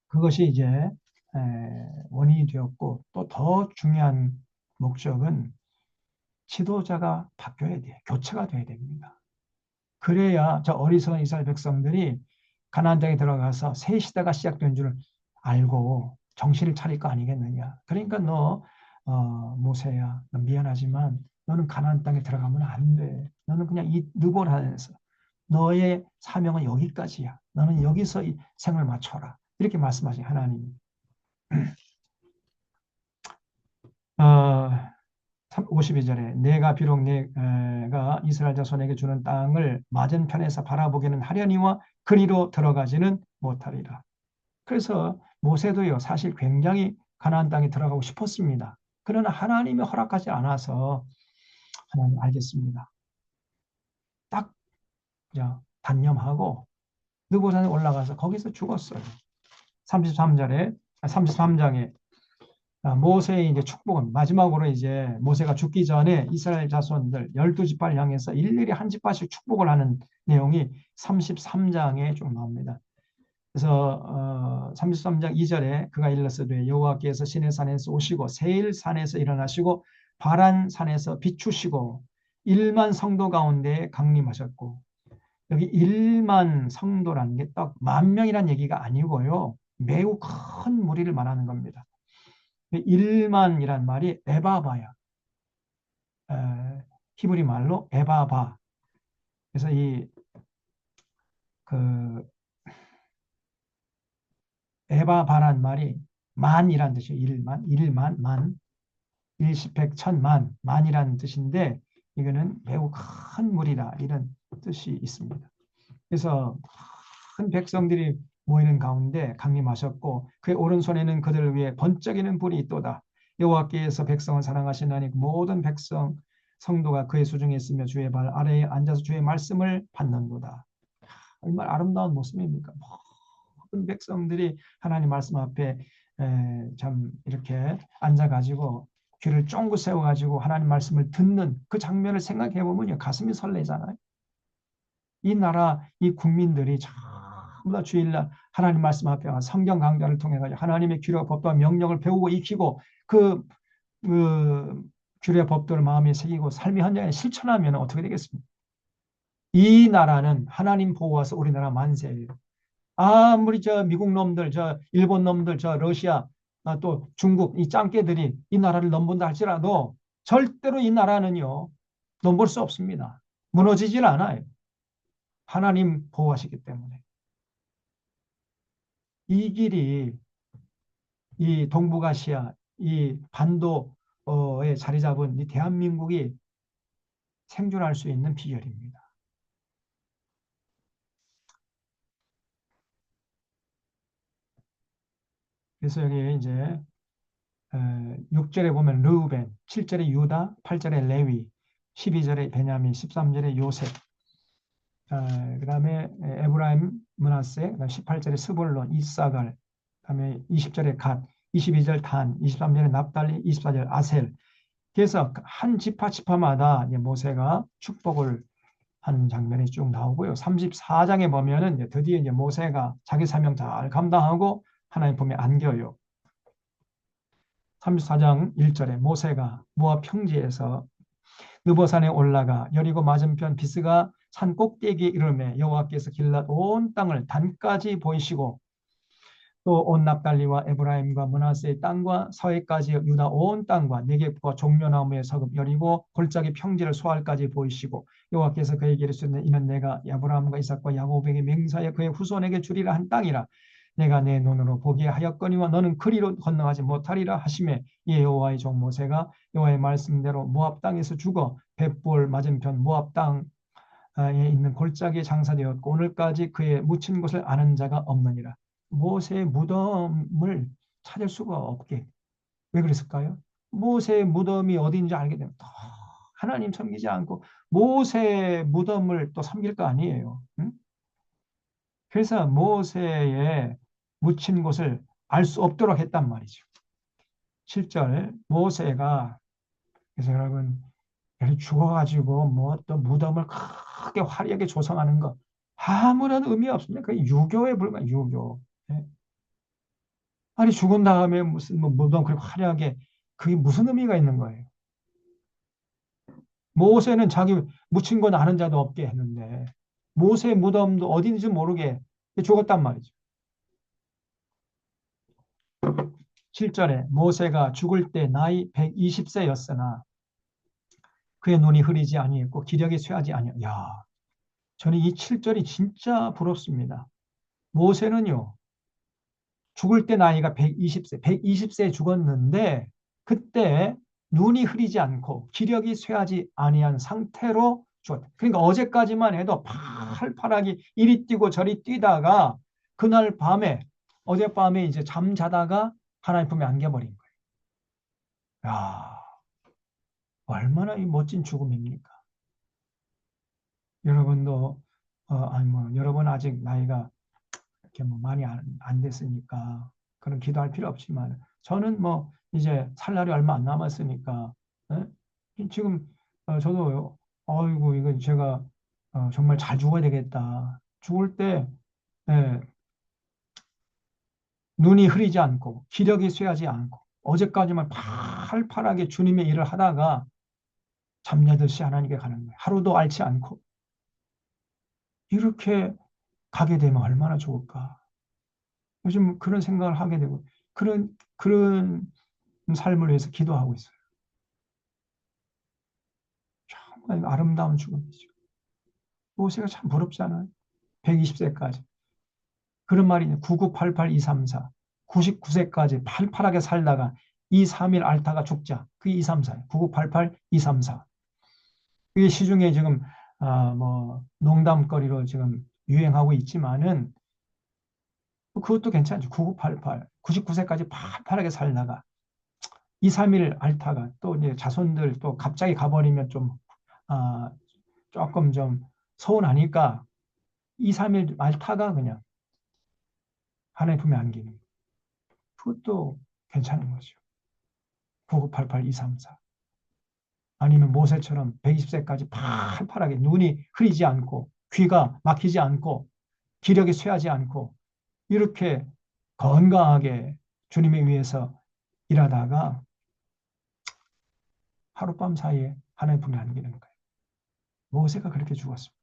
그것이 이제 원인이 되었고 또 더 중요한 목적은 지도자가 바뀌어야 돼요. 교체가 돼야 됩니다. 그래야 저 어리석은 이스라엘 백성들이 가나안 땅에 들어가서 새 시대가 시작된 줄 알고 정신을 차릴 거 아니겠느냐. 그러니까 너 모세야, 너 미안하지만 너는 가나안 땅에 들어가면 안 돼. 너는 그냥 이 느보란에서 너의 사명은 여기까지야. 너는 여기서 이 생을 맞춰라. 이렇게 말씀하신 하나님. 52절에 내가 비록 내가 이스라엘 자손에게 주는 땅을 맞은편에서 바라보기는 하려니와 그리로 들어가지는 못하리라. 그래서 모세도요 사실 굉장히 가나안 땅에 들어가고 싶었습니다. 그러나 하나님이 허락하지 않아서 하나님 알겠습니다. 딱 단념하고 느보산에 올라가서 거기서 죽었어요. 33장에 모세의 이제 축복은 마지막으로 이제 모세가 죽기 전에 이스라엘 자손들 12지파를 향해서 일일이 한 지파씩 축복을 하는 내용이 33장에 좀 나옵니다. 그래서 33장 2절에 그가 일렀으되 여호와께서 시내산에서 오시고 세일산에서 일어나시고 바란산에서 비추시고 1만 성도 가운데 강림하셨고 여기 1만 성도라는 게 딱 10,000명이라는 얘기가 아니고요. 매우 큰 무리를 말하는 겁니다. 1만이란 말이 에바바야. 히브리 말로 에바바. 그래서 그 에바바란 말이 만이란 뜻이에요. 일만, 일만, 만, 일십백, 천만, 만이라는 뜻인데 이거는 매우 큰 물이다 이런 뜻이 있습니다. 그래서 큰 백성들이 모이는 가운데 강림하셨고 그의 오른손에는 그들을 위해 번쩍이는 불이 있도다. 여호와께서 백성을 사랑하시나니 모든 백성 성도가 그의 수중에 있으며 주의 발 아래에 앉아서 주의 말씀을 받는도다. 얼마나 아름다운 모습입니까? 모든 백성들이 하나님 말씀 앞에 참 이렇게 앉아가지고 귀를 쫑긋 세워가지고 하나님 말씀을 듣는 그 장면을 생각해 보면요 가슴이 설레잖아요. 이 나라 이 국민들이 전부 다 주일날 하나님 말씀 앞에 와 성경 강좌를 통해 가지고 하나님의 규례 법도와 명령을 배우고 익히고 그 규례 법도를 마음에 새기고 삶의 현장에 실천하면 어떻게 되겠습니까? 이 나라는 하나님 보호하서 우리나라 만세예요. 아무리 저 미국 놈들, 저 일본 놈들, 저 러시아, 또 중국 이 짱깨들이 이 나라를 넘본다 할지라도 절대로 이 나라는요 넘볼 수 없습니다. 무너지질 않아요. 하나님 보호하시기 때문에. 이 길이 이 동북아시아, 이 반도에 자리 잡은 이 대한민국이 생존할 수 있는 비결입니다. 그래서 여기 이제 6절에 보면 르우벤, 7절에 유다, 8절에 레위, 12절에 베냐민, 13절에 요셉, 그다음에 에브라임, 므낫세, 18절에 스볼론, 이사갈, 그다음에 20절에 갓, 22절 단, 23절에 납달리, 24절 아셀. 그래서 한 지파 지파마다 모세가 축복을 하는 장면이 쭉 나오고요. 34장에 보면은 드디어 이제 모세가 자기 사명 잘 감당하고 하나님 품에 안겨요. 34장 1절에 모세가 모압 평지에서 느보산에 올라가 여리고 맞은편 비스가 산 꼭대기에 이르매 여호와께서 길랏 온 땅을 단까지 보이시고 또 온 납달리와 에브라임과 므낫세의 땅과 서해까지 유다 온 땅과 네겝과 종려나무의 서급 여리고 골짜기 평지를 소알까지 보이시고 여호와께서 그에게 이르시되 이는 내가 아브라함과 이삭과 야곱에게 맹세하여 그의 후손에게 주리라 한 땅이라 내가 내 눈으로 보기에 하였거니와 너는 그리로 건너가지 못하리라 하시매 이 여호와의 종 모세가 여호와의 말씀대로 모압 땅에서 죽어 벳볼 맞은편 모압 땅에 있는 골짜기에 장사되었고 오늘까지 그의 묻힌 곳을 아는 자가 없느니라. 모세의 무덤을 찾을 수가 없게. 왜 그랬을까요? 모세의 무덤이 어디인지 알게 되면 더 하나님 섬기지 않고 모세의 무덤을 또 섬길 거 아니에요. 응? 그래서 모세의 묻힌 곳을 알 수 없도록 했단 말이죠. 7절 모세가 그래서 여러분 죽어가지고 뭐 또 무덤을 크게 화려하게 조성하는 거 아무런 의미 없습니다. 그 유교에 불과한 유교. 예? 아니 죽은 다음에 무슨 뭐 무덤 그렇게 화려하게 그게 무슨 의미가 있는 거예요? 모세는 자기 묻힌 건 아는 자도 없게 했는데 모세 무덤도 어딘지 모르게 죽었단 말이죠. 7절에 모세가 죽을 때 나이 120세였으나 그의 눈이 흐리지 아니했고 기력이 쇠하지 아니하였. 야, 저는 이 7절이 진짜 부럽습니다. 모세는요. 죽을 때 나이가 120세, 120세에 죽었는데 그때 눈이 흐리지 않고 기력이 쇠하지 아니한 상태로 죽었다. 그러니까 어제까지만 해도 팔팔하게 이리 뛰고 저리 뛰다가 그날 밤에 어젯밤에 이제 잠자다가 하나님 품에 안겨버린 거예요. 야, 얼마나 이 멋진 죽음입니까? 여러분도 아니 뭐 여러분 아직 나이가 이렇게 뭐 많이 안 됐으니까 그런 기도할 필요 없지만 저는 뭐 이제 살 날이 얼마 안 남았으니까 지금 저도 어이구 이거 제가 정말 잘 죽어야 되겠다. 죽을 때 예, 눈이 흐리지 않고 기력이 쇠하지 않고 어제까지만 팔팔하게 주님의 일을 하다가 잠자듯이 하나님께 가는 거예요. 하루도 앓지 않고 이렇게 가게 되면 얼마나 좋을까. 요즘 그런 생각을 하게 되고 그런 삶을 위해서 기도하고 있어요. 정말 아름다운 죽음이죠. 모세가 참 부럽지 않아요? 120세까지. 그런 말이 9988234. 99세까지 팔팔하게 살다가 2, 3일 앓다가 죽자. 그게 234예요. 9988234. 그게 시중에 지금 뭐 농담거리로 지금 유행하고 있지만은 그것도 괜찮죠. 9988. 99세까지 팔팔하게 살다가 2, 3일 앓다가 또 이제 자손들 또 갑자기 가버리면 좀 아, 조금 좀 서운하니까 2, 3일 앓다가 그냥 하나님 품에 안기는 그것도 괜찮은 거죠. 9988234. 아니면 모세처럼 120세까지 팔팔하게 눈이 흐리지 않고 귀가 막히지 않고 기력이 쇠하지 않고 이렇게 건강하게 주님에 위해서 일하다가 하룻밤 사이에 하나님 품에 안기는 거예요. 모세가 그렇게 죽었습니다.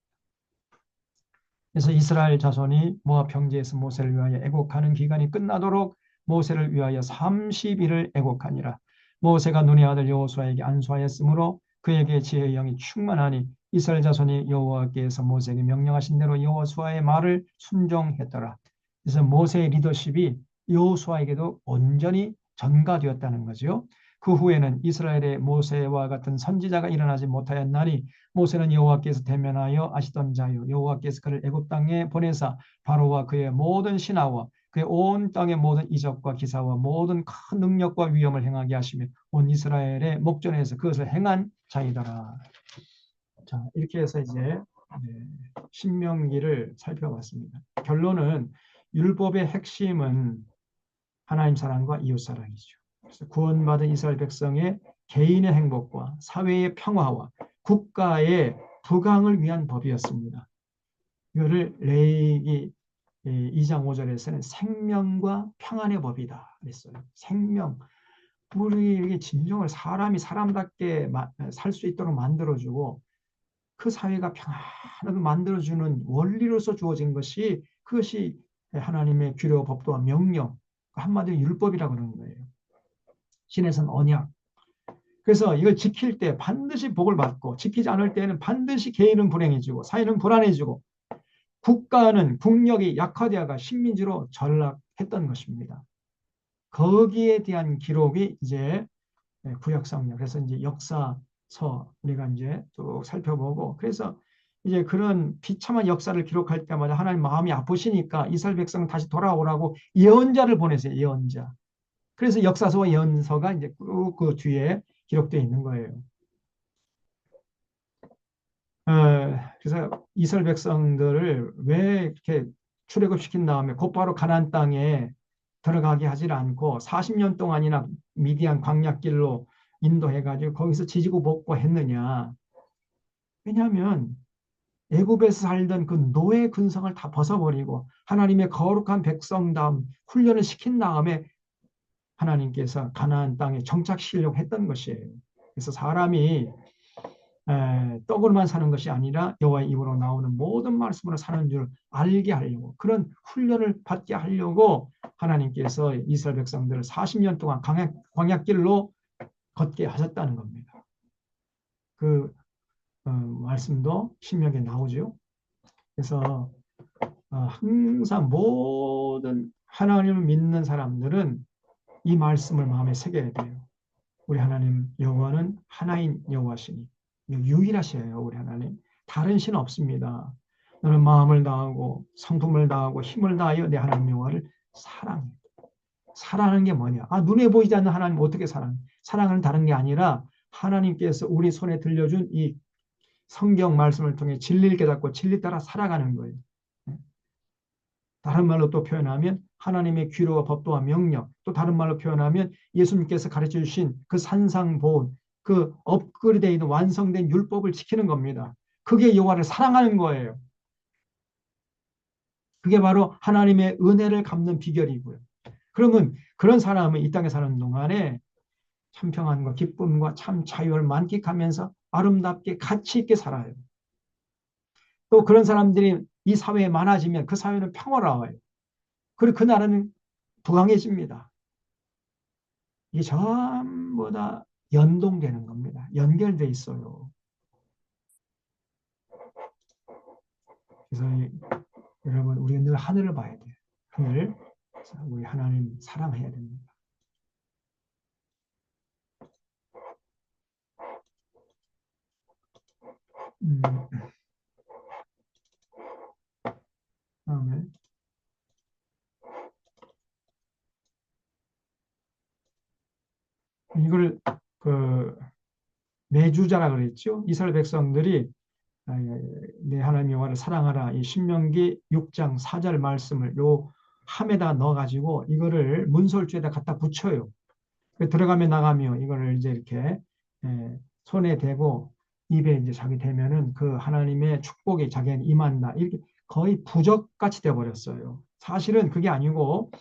그래서 이스라엘 자손이 모압 평지에서 모세를 위하여 애곡하는 기간이 끝나도록 모세를 위하여 30일을 애곡하니라. 모세가 눈의 아들 여호수아에게 안수하였으므로 그에게 지혜의 영이 충만하니 이스라엘 자손이 여호와께서 모세에게 명령하신 대로 여호수아의 말을 순종했더라. 그래서 모세의 리더십이 여호수아에게도 온전히 전가되었다는 거죠. 그 후에는 이스라엘의 모세와 같은 선지자가 일어나지 못하였나니 모세는 여호와께서 대면하여 아시던 자요 여호와께서 그를 애굽 땅에 보내사 바로와 그의 모든 신하와 그의 온 땅의 모든 이적과 기사와 모든 큰 능력과 위엄을 행하게 하시며 온 이스라엘의 목전에서 그것을 행한 자이더라. 자, 이렇게 해서 이제 신명기를 살펴봤습니다. 결론은 율법의 핵심은 하나님 사랑과 이웃 사랑이죠. 그래서 구원받은 이스라엘 백성의 개인의 행복과 사회의 평화와 국가의 부강을 위한 법이었습니다. 이거를 레위기 2장 5절에서는 생명과 평안의 법이다 그랬어요. 생명. 우리에게 진정을 사람이 사람답게 살 수 있도록 만들어주고 그 사회가 평안하게 만들어주는 원리로서 주어진 것이 그것이 하나님의 규례와 법도와 명령, 한마디로 율법이라고 그러는 거예요. 신에서는 언약. 그래서 이걸 지킬 때 반드시 복을 받고 지키지 않을 때는 반드시 개인은 불행해지고 사회는 불안해지고 국가는 국력이 약화되어가 식민지로 전락했던 것입니다. 거기에 대한 기록이 이제 구약성경 그래서 이제 역사서 우리가 이제 쭉 살펴보고 그래서 이제 그런 비참한 역사를 기록할 때마다 하나님 마음이 아프시니까 이스라엘 백성은 다시 돌아오라고 예언자를 보내세요. 예언자. 그래서 역사서와 예언서가 이제 쭉 그 뒤에 기록되어 있는 거예요. 그래서 이스라엘 백성들을 왜 이렇게 출애굽시킨 다음에 곧바로 가나안 땅에 들어가게 하질 않고 40년 동안이나 미디안 광야길로 인도해가지고 거기서 지지고 볶고 했느냐. 왜냐하면 애굽에서 살던 그 노예 근성을 다 벗어버리고 하나님의 거룩한 백성다움 훈련을 시킨 다음에 하나님께서 가나안 땅에 정착시키려고 했던 것이에요. 그래서 사람이 떡으로만 사는 것이 아니라 여호와의 입으로 나오는 모든 말씀으로 사는 줄 알게 하려고 그런 훈련을 받게 하려고 하나님께서 이스라엘 백성들을 40년 동안 광야길로 걷게 하셨다는 겁니다. 그 말씀도 신명기에 나오죠. 그래서 항상 모든 하나님을 믿는 사람들은 이 말씀을 마음에 새겨야 돼요. 우리 하나님 여호와는 하나인 여호와시니 유일하셔요. 우리 하나님. 다른 신 없습니다. 너는 마음을 다하고 성품을 다하고 힘을 다하여 내 하나님 여호와를 사랑해. 사랑하는 게 뭐냐? 눈에 보이지 않는 하나님 어떻게 사랑해? 사랑은 다른 게 아니라 하나님께서 우리 손에 들려준 이 성경 말씀을 통해 진리를 깨닫고 진리 따라 살아가는 거예요. 다른 말로 또 표현하면 하나님의 규례와 법도와 명령, 또 다른 말로 표현하면 예수님께서 가르쳐 주신 그 산상보온, 그 업그레이드 완성된 율법을 지키는 겁니다. 그게 여호와를 사랑하는 거예요. 그게 바로 하나님의 은혜를 갚는 비결이고요. 그러면 그런 사람은 이 땅에 사는 동안에 참 평안과 기쁨과 참 자유를 만끽하면서 아름답게 가치 있게 살아요. 또 그런 사람들이 이 사회에 많아지면 그 사회는 평화로워요. 그리고 그 나라는 부강해집니다. 이게 전부 다 연동되는 겁니다. 연결돼 있어요. 그래서 여러분 우리가 늘 하늘을 봐야 돼요. 하늘. 우리 하나님 사랑해야 됩니다. 음, 다음에 이걸 그 내주자라 그랬죠. 이스라엘 백성들이 내 하나님 여호와를 사랑하라. 이 신명기 6장 4절 말씀을 요 함에다 넣어가지고 이거를 문설주에다 갖다 붙여요. 들어가며 나가며 이거를 이제 이렇게 손에 대고 입에 이제 자기 대면은 그 하나님의 축복이 자기에게 임한다. 이렇게 거의 부적같이 되어버렸어요. 사실은 그게 아니고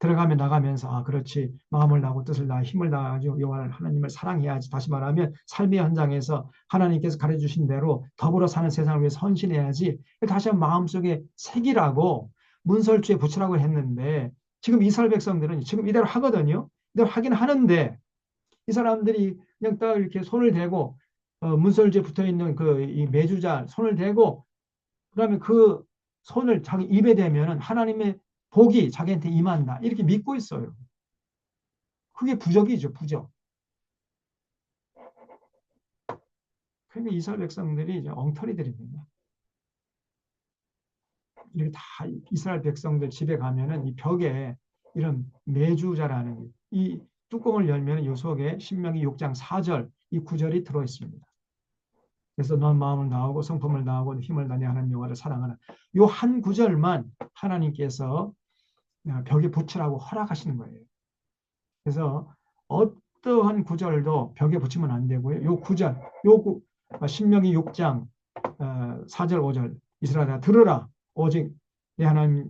들어가며 나가면서 아 그렇지 마음을 다하고 뜻을 다하고 힘을 다하고 여호와를 하나님을 사랑해야지. 다시 말하면 삶의 현장에서 하나님께서 가르쳐주신 대로 더불어 사는 세상을 위해서 헌신해야지. 다시 한번 마음속에 새기라고 문설주에 붙이라고 했는데 지금 이스라엘 백성들은 지금 이대로 하거든요. 이대로 하긴 하는데 이 사람들이 그냥 딱 이렇게 손을 대고 문설주에 붙어 있는 그 이 매주자 손을 대고 그다음에 그 손을 자기 입에 대면은 하나님의 복이 자기한테 임한다. 이렇게 믿고 있어요. 그게 부적이죠, 부적. 그러니까 이스라엘 백성들이 이제 엉터리들입니다. 이렇게 다 이스라엘 백성들 집에 가면은 이 벽에 이런 매주자라는 이 뚜껑을 열면 이 속에 신명기 6장 4절 이 구절이 들어 있습니다. 그래서 넌 마음을 다하고 성품을 다하고 힘을 다하니 하나님 여호와를 사랑하라. 요 한 구절만 하나님께서 벽에 붙이라고 허락하시는 거예요. 그래서 어떠한 구절도 벽에 붙이면 안 되고요. 요 구절, 신명기 6장 4절 5절 이스라엘아 들으라 오직 내 하나님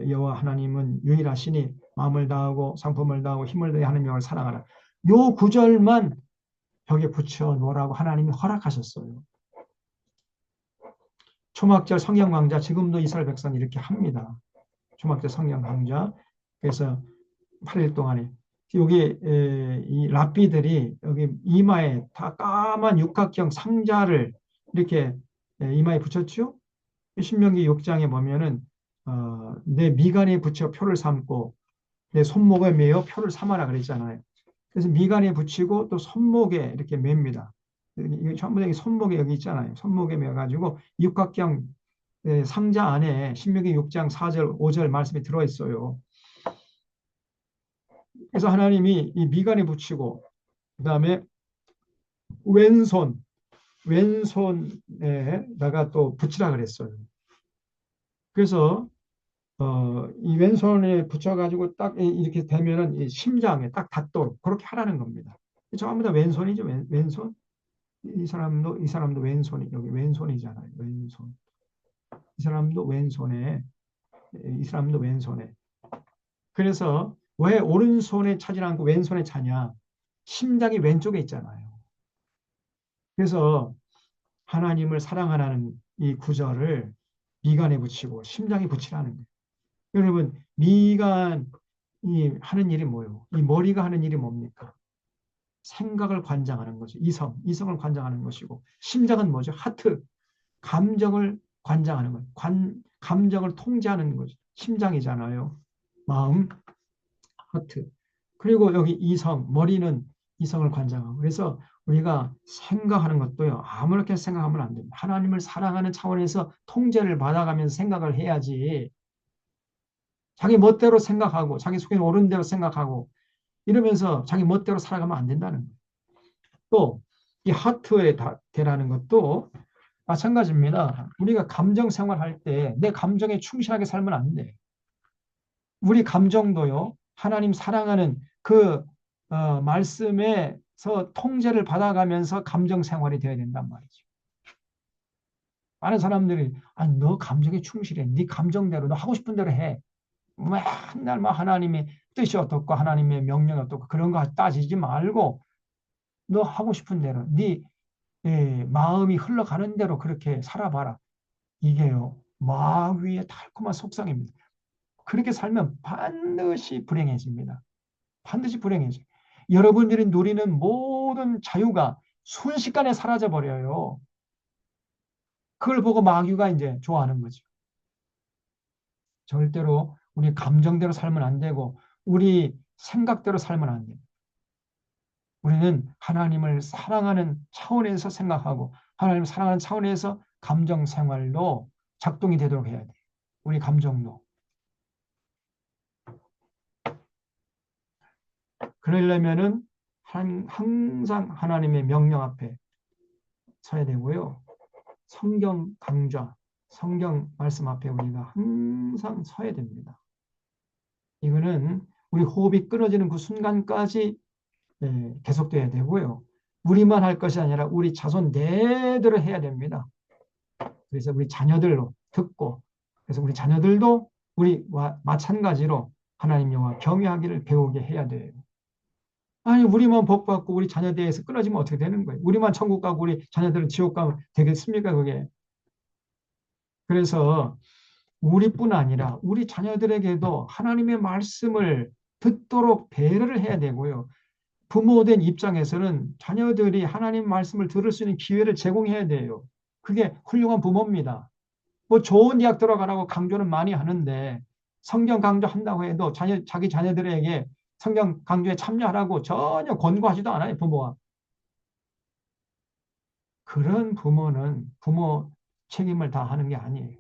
여호와 하나님은 유일하시니 마음을 다하고 성품을 다하고 힘을 다해 하나님 여호와를 사랑하라. 요 구절만 벽에 붙여 놓으라고 하나님이 허락하셨어요. 초막절 성경 강좌 지금도 이스라엘 백성이 이렇게 합니다. 초막절 성경 강좌. 그래서 8일 동안에 여기 이 랍비들이 여기 이마에 다 까만 육각형 상자를 이렇게 이마에 붙였죠. 신명기 6장에 보면은 내 미간에 붙여 표를 삼고 내 손목에 매어 표를 삼아라 그랬잖아요. 그래서 미간에 붙이고 또 손목에 이렇게 맵니다. 이게 전부 다 손목에 여기 있잖아요. 손목에 매가지고 육각형 상자 안에 신명기 6장 4절 5절 말씀이 들어있어요. 그래서 하나님이 이 미간에 붙이고 그다음에 왼손에다가 또 붙이라 그랬어요. 그래서 이 왼손에 붙여가지고 딱 이렇게 되면은 이 심장에 딱 닿도록 그렇게 하라는 겁니다. 전부 다 왼손이죠. 왼손. 이 사람도 왼손이 여기 왼손이잖아요. 왼손. 이 사람도 왼손에. 그래서 왜 오른손에 차지 않고 왼손에 차냐? 심장이 왼쪽에 있잖아요. 그래서 하나님을 사랑하라는 이 구절을 미간에 붙이고 심장에 붙이라는 거예요. 여러분, 미간이 하는 일이 뭐예요? 이 머리가 하는 일이 뭡니까? 생각을 관장하는 거죠. 이성을 관장하는 것이고, 심장은 뭐죠? 하트, 감정을 관장하는 거예요. 감정을 통제하는 거죠. 심장이잖아요. 마음, 하트. 그리고 여기 머리는 이성을 관장하고. 그래서 우리가 생각하는 것도요, 아무렇게 생각하면 안 됩니다. 하나님을 사랑하는 차원에서 통제를 받아가면서 생각을 해야지, 자기 멋대로 생각하고, 자기 속에 옳은 대로 생각하고, 이러면서 자기 멋대로 살아가면 안 된다는 거예요. 또, 이 하트의 대라는 것도 마찬가지입니다. 우리가 감정 생활할 때 내 감정에 충실하게 살면 안 돼. 우리 감정도요, 하나님 사랑하는 그 말씀에서 통제를 받아가면서 감정 생활이 되어야 된단 말이죠. 많은 사람들이 너 감정에 충실해. 네 감정대로 너 하고 싶은 대로 해. 맨날 하나님의 뜻이 어떻고 하나님의 명령이 어떻고 그런 거 따지지 말고 너 하고 싶은 대로 네 마음이 흘러가는 대로 그렇게 살아봐라. 이게요. 마귀의 달콤한 속성입니다. 그렇게 살면 반드시 불행해집니다. 반드시 불행해져. 여러분들이 누리는 모든 자유가 순식간에 사라져 버려요. 그걸 보고 마귀가 이제 좋아하는 거죠. 절대로 우리 감정대로 살면 안 되고 우리 생각대로 살면 안 돼요. 우리는 하나님을 사랑하는 차원에서 생각하고 하나님을 사랑하는 차원에서 감정 생활로 작동이 되도록 해야 돼요. 우리 감정도. 그러려면은 항상 하나님의 명령 앞에 서야 되고요. 성경 강좌, 성경 말씀 앞에 우리가 항상 서야 됩니다. 이거는 우리 호흡이 끊어지는 그 순간까지 계속돼야 되고요. 우리만 할 것이 아니라 우리 자손 대대로 해야 됩니다. 그래서 우리 자녀들로 듣고, 그래서 우리 자녀들도 우리와 마찬가지로 하나님 영화 경외하기를 배우게 해야 돼요. 아니 우리만 복 받고 우리 자녀 대해서 끊어지면 어떻게 되는 거예요? 우리만 천국 가고 우리 자녀들은 지옥 가면 되겠습니까 그게? 그래서 우리뿐 아니라 우리 자녀들에게도 하나님의 말씀을 듣도록 배려를 해야 되고요. 부모된 입장에서는 자녀들이 하나님 말씀을 들을 수 있는 기회를 제공해야 돼요. 그게 훌륭한 부모입니다. 뭐 좋은 대학 들어가라고 강조는 많이 하는데 성경 강조한다고 해도 자기 자녀들에게 성경 강조에 참여하라고 전혀 권고하지도 않아요, 부모가. 그런 부모는 부모 책임을 다하는 게 아니에요.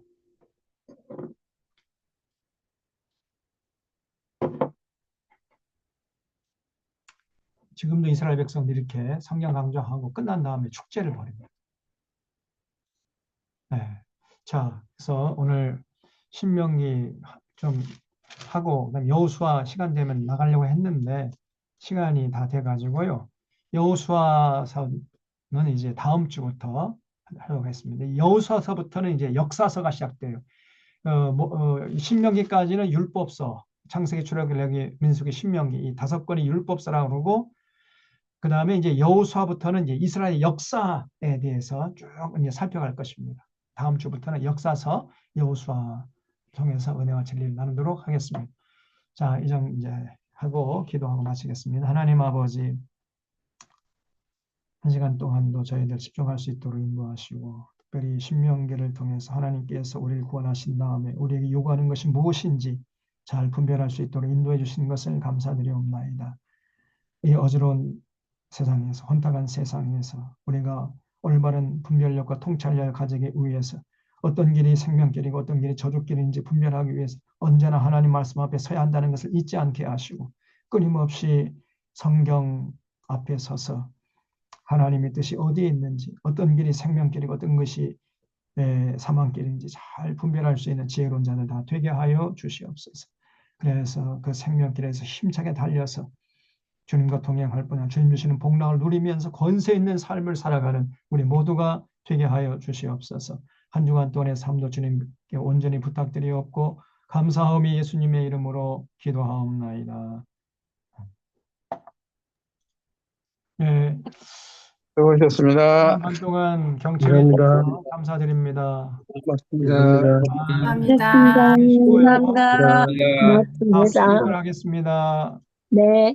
지금도 이스라엘 백성들이 이렇게 성경 강조하고 끝난 다음에 축제를 벌입니다. 네. 자, 그래서 오늘 신명기 좀 하고 그다음 여호수아 시간 되면 나가려고 했는데 시간이 다 돼가지고요. 여호수아서는 이제 다음 주부터 하려고 했습니다. 여호수아서부터는 이제 역사서가 시작돼요. 신명기까지는 율법서, 창세기, 출애굽기, 민수기, 신명기 이 5권이 율법서라고 그러고 그 다음에 이제 여호수아부터는 이제 이스라엘 역사에 대해서 쭉 이제 살펴갈 것입니다. 다음 주부터는 역사서 여호수아 통해서 은혜와 진리를 나누도록 하겠습니다. 자, 이제 하고 기도하고 마치겠습니다. 하나님 아버지, 한 시간 동안도 저희들 집중할 수 있도록 인도하시고 특별히 신명기를 통해서 하나님께서 우리를 구원하신 다음에 우리에게 요구하는 것이 무엇인지 잘 분별할 수 있도록 인도해 주신 것을 감사드리옵나이다. 이 어지러운 세상에서, 혼탁한 세상에서 우리가 올바른 분별력과 통찰력을 가지기 위해서 어떤 길이 생명길이고 어떤 길이 저주길인지 분별하기 위해서 언제나 하나님 말씀 앞에 서야 한다는 것을 잊지 않게 하시고 끊임없이 성경 앞에 서서 하나님의 뜻이 어디에 있는지 어떤 길이 생명길이고 어떤 것이 사망길인지 잘 분별할 수 있는 지혜로운 자들 다 되게 하여 주시옵소서. 그래서 그 생명길에서 힘차게 달려서 주님과 동행할 뿐 아니라 주님 주시는 복락을 누리면서 권세 있는 삶을 살아가는 우리 모두가 되게 하여 주시옵소서. 한 주간 동안의 삶도 주님께 온전히 부탁드리옵고 감사하오며 예수님의 이름으로 기도하옵나이다. 네, 수고하셨습니다. 한 동안 경청해 감사합니다. 주셔서 감사드립니다. 고맙습니다. 감사합니다. 네, 수고해요. 감사합니다. 감사합니다. 다음 고맙습니다. 주에 하겠습니다. 네.